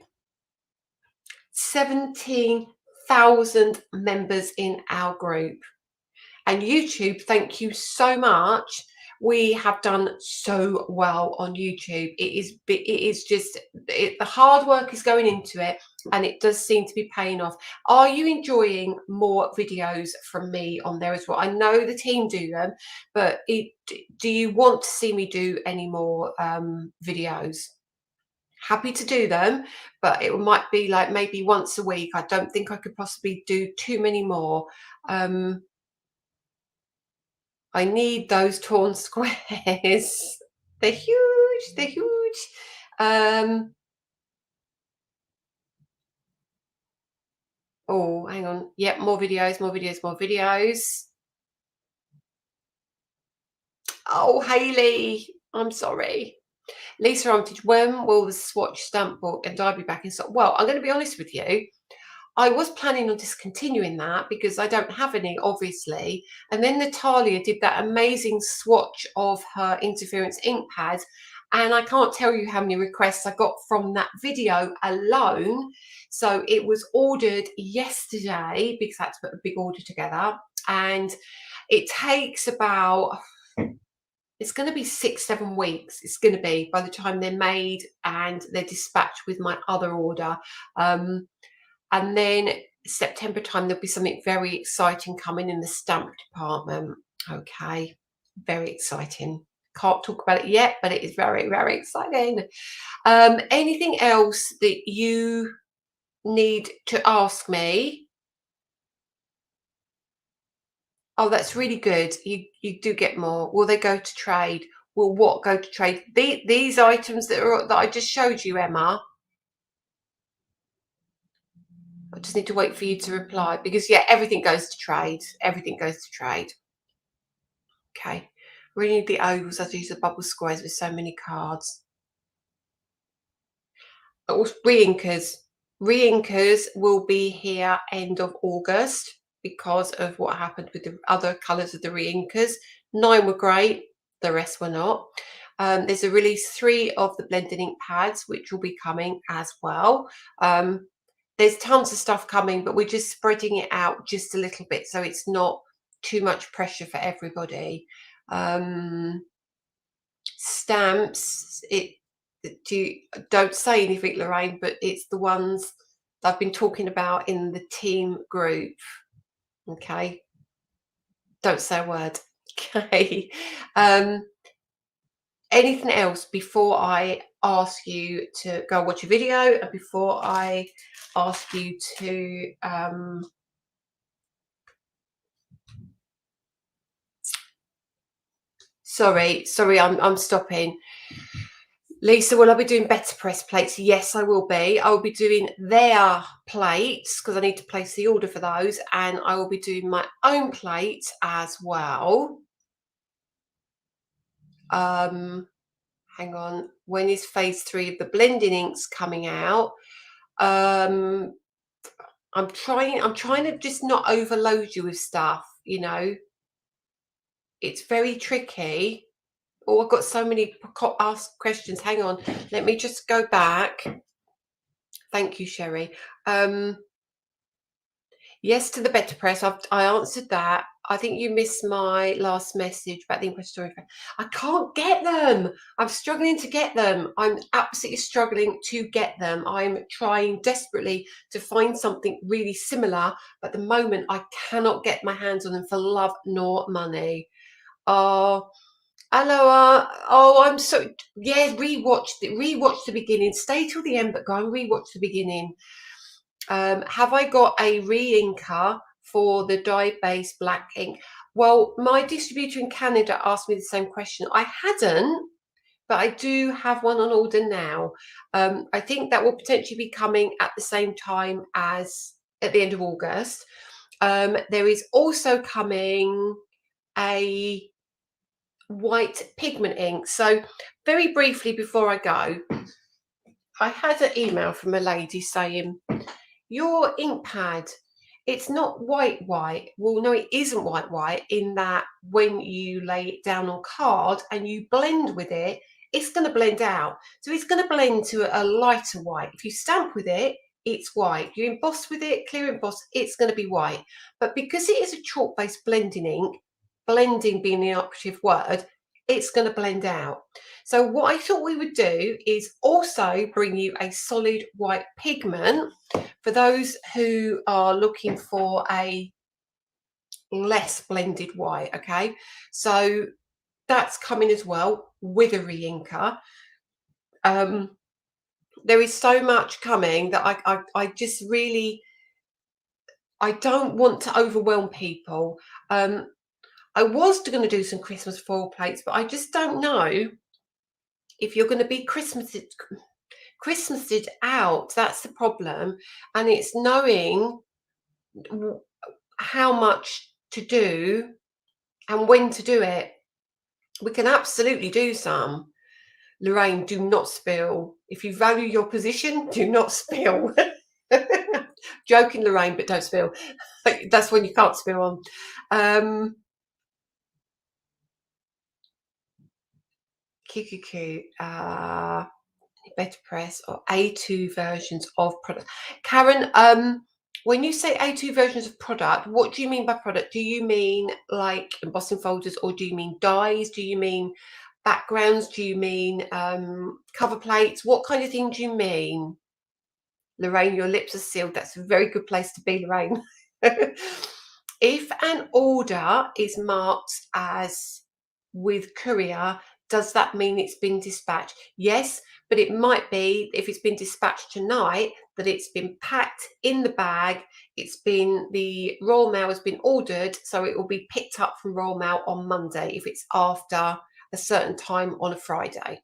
17,000 members in our group. And YouTube, thank you so much. We have done so well on YouTube. It is just the hard work is going into it, and it does seem to be paying off. Are you enjoying more videos from me on there as well? I know the team do them, but do you want to see me do any more videos? Happy to do them, but it might be like maybe once a week. I don't think I could possibly do too many more. I need those torn squares. They're huge. They're huge. Oh, hang on. Yep, more videos, more videos, more videos. Oh, Hayley, I'm sorry. Lisa Armitage, when will the swatch stamp book and die be back in stock? Well, I'm going to be honest with you. I was planning on discontinuing that because I don't have any, obviously. And then Natalia did that amazing swatch of her interference ink pads. And I can't tell you how many requests I got from that video alone. So it was ordered yesterday because I had to put a big order together. And it takes about, it's going to be 6-7 weeks. It's going to be by the time they're made and they're dispatched with my other order. And then September time, there'll be something very exciting coming in the stamp department. Okay, very exciting. Can't talk about it yet, but it is very, very exciting. Anything else that you need to ask me? Oh, that's really good. You do get more. Will they go to trade? Will what go to trade? These items that I just showed you, Emma. I just need to wait for you to reply because yeah, everything goes to trade. Everything goes to trade. Okay. Really need the ovals. I use the bubble squares with so many cards. Re-inkers. Re-inkers will be here end of August because of what happened with the other colours of the re-inkers. 9 were great, the rest were not. There's a release 3 of the blended ink pads, which will be coming as well. There's tons of stuff coming, but we're just spreading it out just a little bit so it's not too much pressure for everybody. Stamps, don't say anything, Lorraine, but it's the ones that I've been talking about in the team group. Okay, don't say a word. Okay. Anything else before I ask you to go watch a video and before I ask you to sorry, I'm stopping. Lisa, will I be doing Better Press plates? Yes, I will be. I will be doing their plates because I need to place the order for those, and I will be doing my own plates as well. Hang on. When is phase 3 of the blending inks coming out? I'm trying to just not overload you with stuff, you know. It's very tricky. Oh, I've got so many asked questions. Hang on. Let me just go back. Thank you, Sherry. Yes to the Better Press. I answered that. I think you missed my last message about the impress story. I can't get them. I'm struggling to get them. I'm absolutely struggling to get them. I'm trying desperately to find something really similar, but at the moment I cannot get my hands on them for love nor money. Oh, hello. Oh, I'm so, yeah. Rewatch the beginning. Stay till the end, but go and rewatch the beginning. Have I got a re-inker for the dye-based black ink? Well, my distributor in Canada asked me the same question. I hadn't, but I do have one on order now. I think that will potentially be coming at the same time as at the end of August. There is also coming a white pigment ink. So very briefly before I go, I had an email from a lady saying, your ink pad, it's not white. Well, no, it isn't white in that when you lay it down on card and you blend with it, it's going to blend out. So it's going to blend to a lighter white. If you stamp with it, it's white. You emboss with it, clear emboss, it's going to be white. But because it is a chalk-based blending ink, blending being the operative word, it's going to blend out. So what I thought we would do is also bring you a solid white pigment for those who are looking for a less blended white. Okay, so that's coming as well with a re-inker. There is so much coming that I just really, I don't want to overwhelm people. I was going to do some Christmas foil plates, but I just don't know if you're going to be Christmased out. That's the problem, and it's knowing how much to do and when to do it. We can absolutely do some. Lorraine, do not spill. If you value your position, do not spill. Joking, Lorraine, but don't spill. That's when you can't spill on. QQQ, Better Press or A2 versions of product. Karen, when you say A2 versions of product, what do you mean by product? Do you mean like embossing folders, or do you mean dies? Do you mean backgrounds? Do you mean cover plates? What kind of thing do you mean? Lorraine, your lips are sealed. That's a very good place to be, Lorraine. If an order is marked as with courier, does that mean it's been dispatched? Yes, but it might be, if it's been dispatched tonight, that it's been packed in the bag. The Royal Mail has been ordered, so it will be picked up from Royal Mail on Monday if it's after a certain time on a Friday.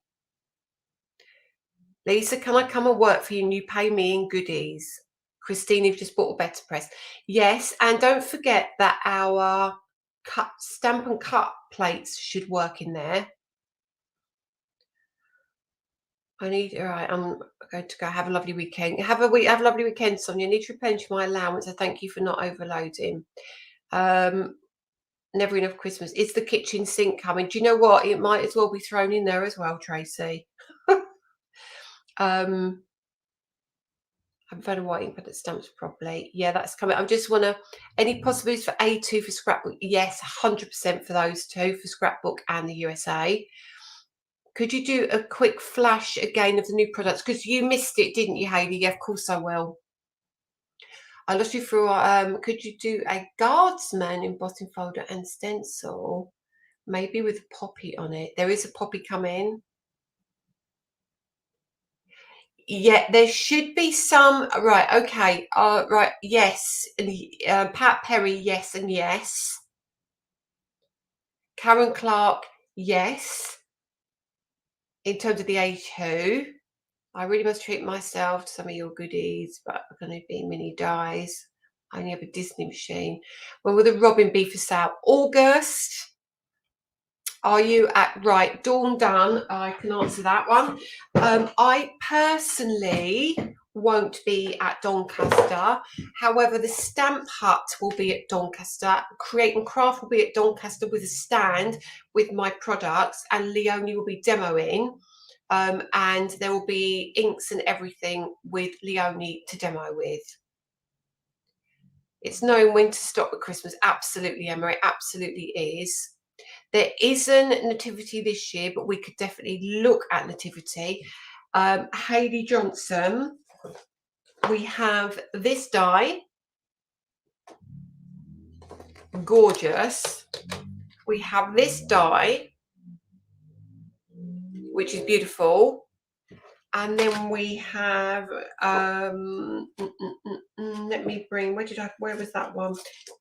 Lisa, can I come and work for you and you pay me in goodies? Christine, you've just bought a Better Press. Yes, and don't forget that our stamp and cut plates should work in there. All right, I'm going to go have a lovely weekend. Have a lovely weekend, Sonia. I need to replenish my allowance. I thank you for not overloading. Never enough Christmas. Is the kitchen sink coming? Do you know what? It might as well be thrown in there as well, Tracy. I've had a white ink pad that stamps properly. Yeah, that's coming. I just want to, any possibilities for A2 for scrapbook? Yes, 100% for those two, for scrapbook and the USA. Could you do a quick flash again of the new products? Because you missed it, didn't you, Hayley? Yeah, of course I will. I lost you for, could you do a guardsman embossing folder and stencil? Maybe with a poppy on it. There is a poppy coming. Yeah, there should be some. Right, okay. Right, yes. Pat Perry, yes and yes. Karen Clark, yes. in terms of the A2. I really must treat myself to some of your goodies, but we're going to be mini dies. I only have a Disney machine. When will the Robin be for sale? August. Are you at right? Dawn done. I can answer that one. I personally won't be at Doncaster. However, the Stamp Hut will be at Doncaster. Create and Craft will be at Doncaster with a stand with my products, and Leonie will be demoing. And there will be inks and everything with Leonie to demo with. It's knowing when to stop at Christmas. Absolutely, Emma, it absolutely is. There isn't nativity this year, but we could definitely look at nativity. Hayley Johnson, we have this die, gorgeous. We have this die, which is beautiful. And then we have, let me bring, where was that one?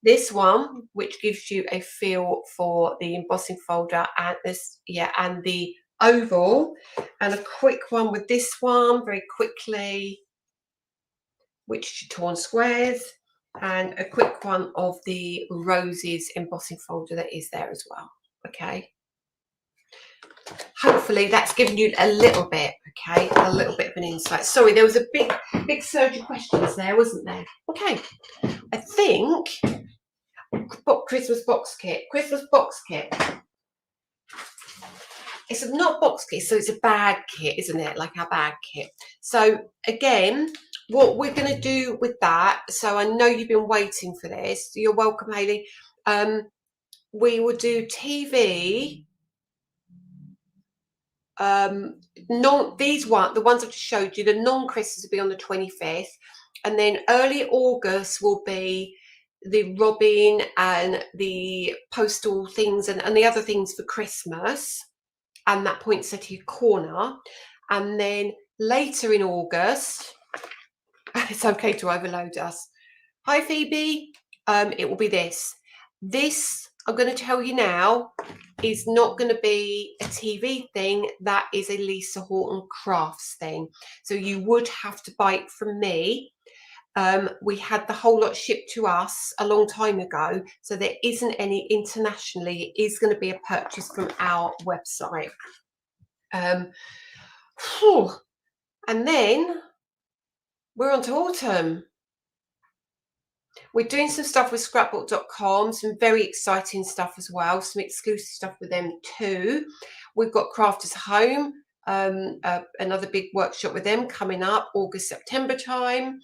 This one, which gives you a feel for the embossing folder and this, and the oval. And a quick one with this one, very quickly, which is torn squares. And a quick one of the roses embossing folder that is there as well, okay? Hopefully that's given you a little bit, okay, a little bit of an insight. Sorry, there was a big surge of questions there, wasn't there? Okay, I think Christmas box kit. It's not box kit, so it's a bag kit, isn't it? Like our bag kit. So again, what we're going to do with that, so I know you've been waiting for this. You're welcome, Hayley. We will do TV. The ones I've just showed you, the non-Christmas will be on the 25th, and then early August will be the Robin and the postal things and the other things for Christmas, and that poinsettia corner. And then later in August, it's okay to overload us. Hi Phoebe, it will be this. I'm going to tell you now, is not going to be a TV thing. That is a Lisa Horton Crafts thing. So you would have to buy it from me. We had the whole lot shipped to us a long time ago, so there isn't any internationally. It is going to be a purchase from our website. And then we're on to autumn. We're doing some stuff with scrapbook.com, some very exciting stuff as well, some exclusive stuff with them too. We've got Crafters Home, another big workshop with them coming up August, September time.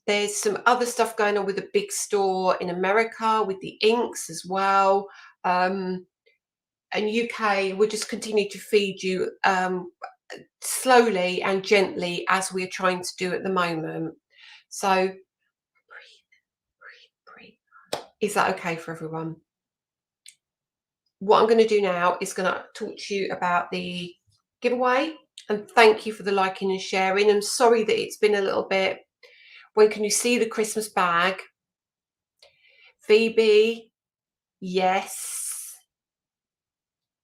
There's some other stuff going on with a big store in America with the inks as well. And UK, we'll just continue to feed you slowly and gently as we're trying to do at the moment. So is that okay for everyone? What I'm going to do now is going to talk to you about the giveaway, and thank you for the liking and sharing. I'm sorry that it's been a little bit. When can you see the Christmas bag? Phoebe, yes.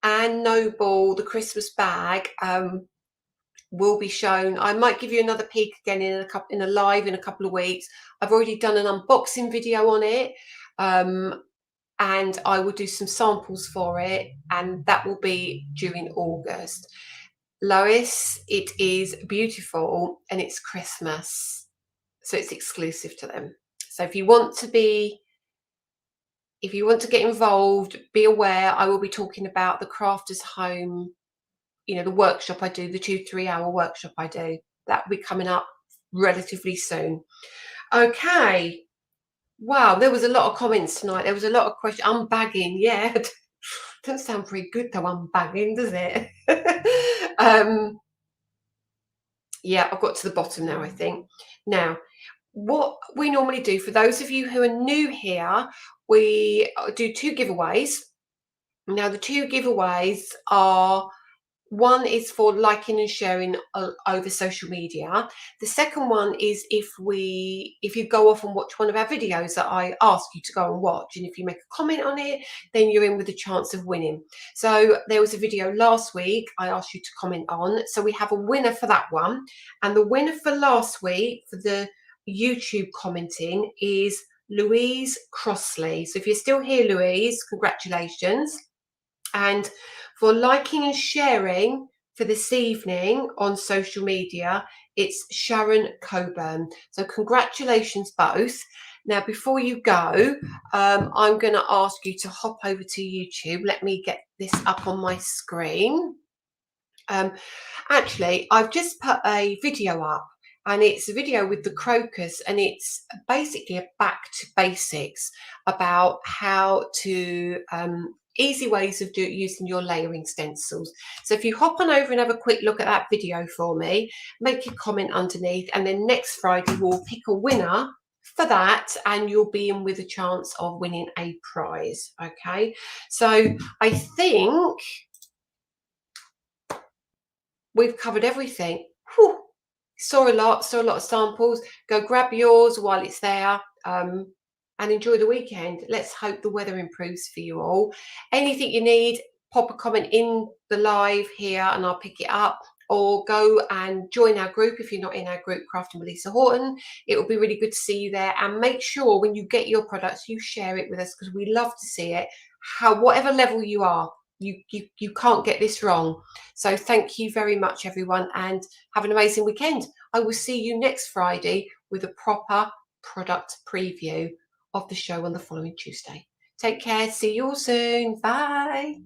Anne Noble, the Christmas bag will be shown. I might give you another peek again in a live in a couple of weeks. I've already done an unboxing video on it. And I will do some samples for it, and that will be during August. Lois, it is beautiful and it's Christmas, so it's exclusive to them. So if you want to get involved, be aware I will be talking about the Crafters Home, the workshop I do, the 2-3 hour workshop I do. That will be coming up relatively soon. Okay. Wow, there was a lot of comments tonight. There was a lot of questions. Unbagging, yeah. Doesn't sound very good though, unbagging, does it? Yeah, I've got to the bottom now, I think. Now, what we normally do, for those of you who are new here, we do 2 giveaways. Now, the 2 giveaways are One is for liking and sharing over social media. The second one is if you go off and watch one of our videos that I ask you to go and watch, and if you make a comment on it, then you're in with a chance of winning. So there was a video last week I asked you to comment on, so we have a winner for that one. And the winner for last week for the YouTube commenting is Louise Crossley. So if you're still here, Louise, congratulations. And for liking and sharing for this evening on social media, it's Sharon Coburn. So congratulations both. Now, before you go, I'm going to ask you to hop over to YouTube. Let me get this up on my screen. Actually, I've just put a video up, and it's a video with the crocus, and it's basically a back to basics about how to easy ways of using your layering stencils. So if you hop on over and have a quick look at that video for me, make a comment underneath, and then next Friday we'll pick a winner for that, and you'll be in with a chance of winning a prize. Okay, so I think we've covered everything. Whew. Saw a lot of samples. Go grab yours while it's there, and enjoy the weekend. Let's hope the weather improves for you all. Anything you need, pop a comment in the live here and I'll pick it up, or go and join our group if you're not in our group, Crafting with Lisa Horton. It will be really good to see you there, and make sure when you get your products you share it with us, because we love to see it. Whatever level you are, you can't get this wrong. So thank you very much, everyone, and have an amazing weekend. I will see you next Friday with a proper product preview of the show on the following Tuesday. Take care. See you all soon. Bye.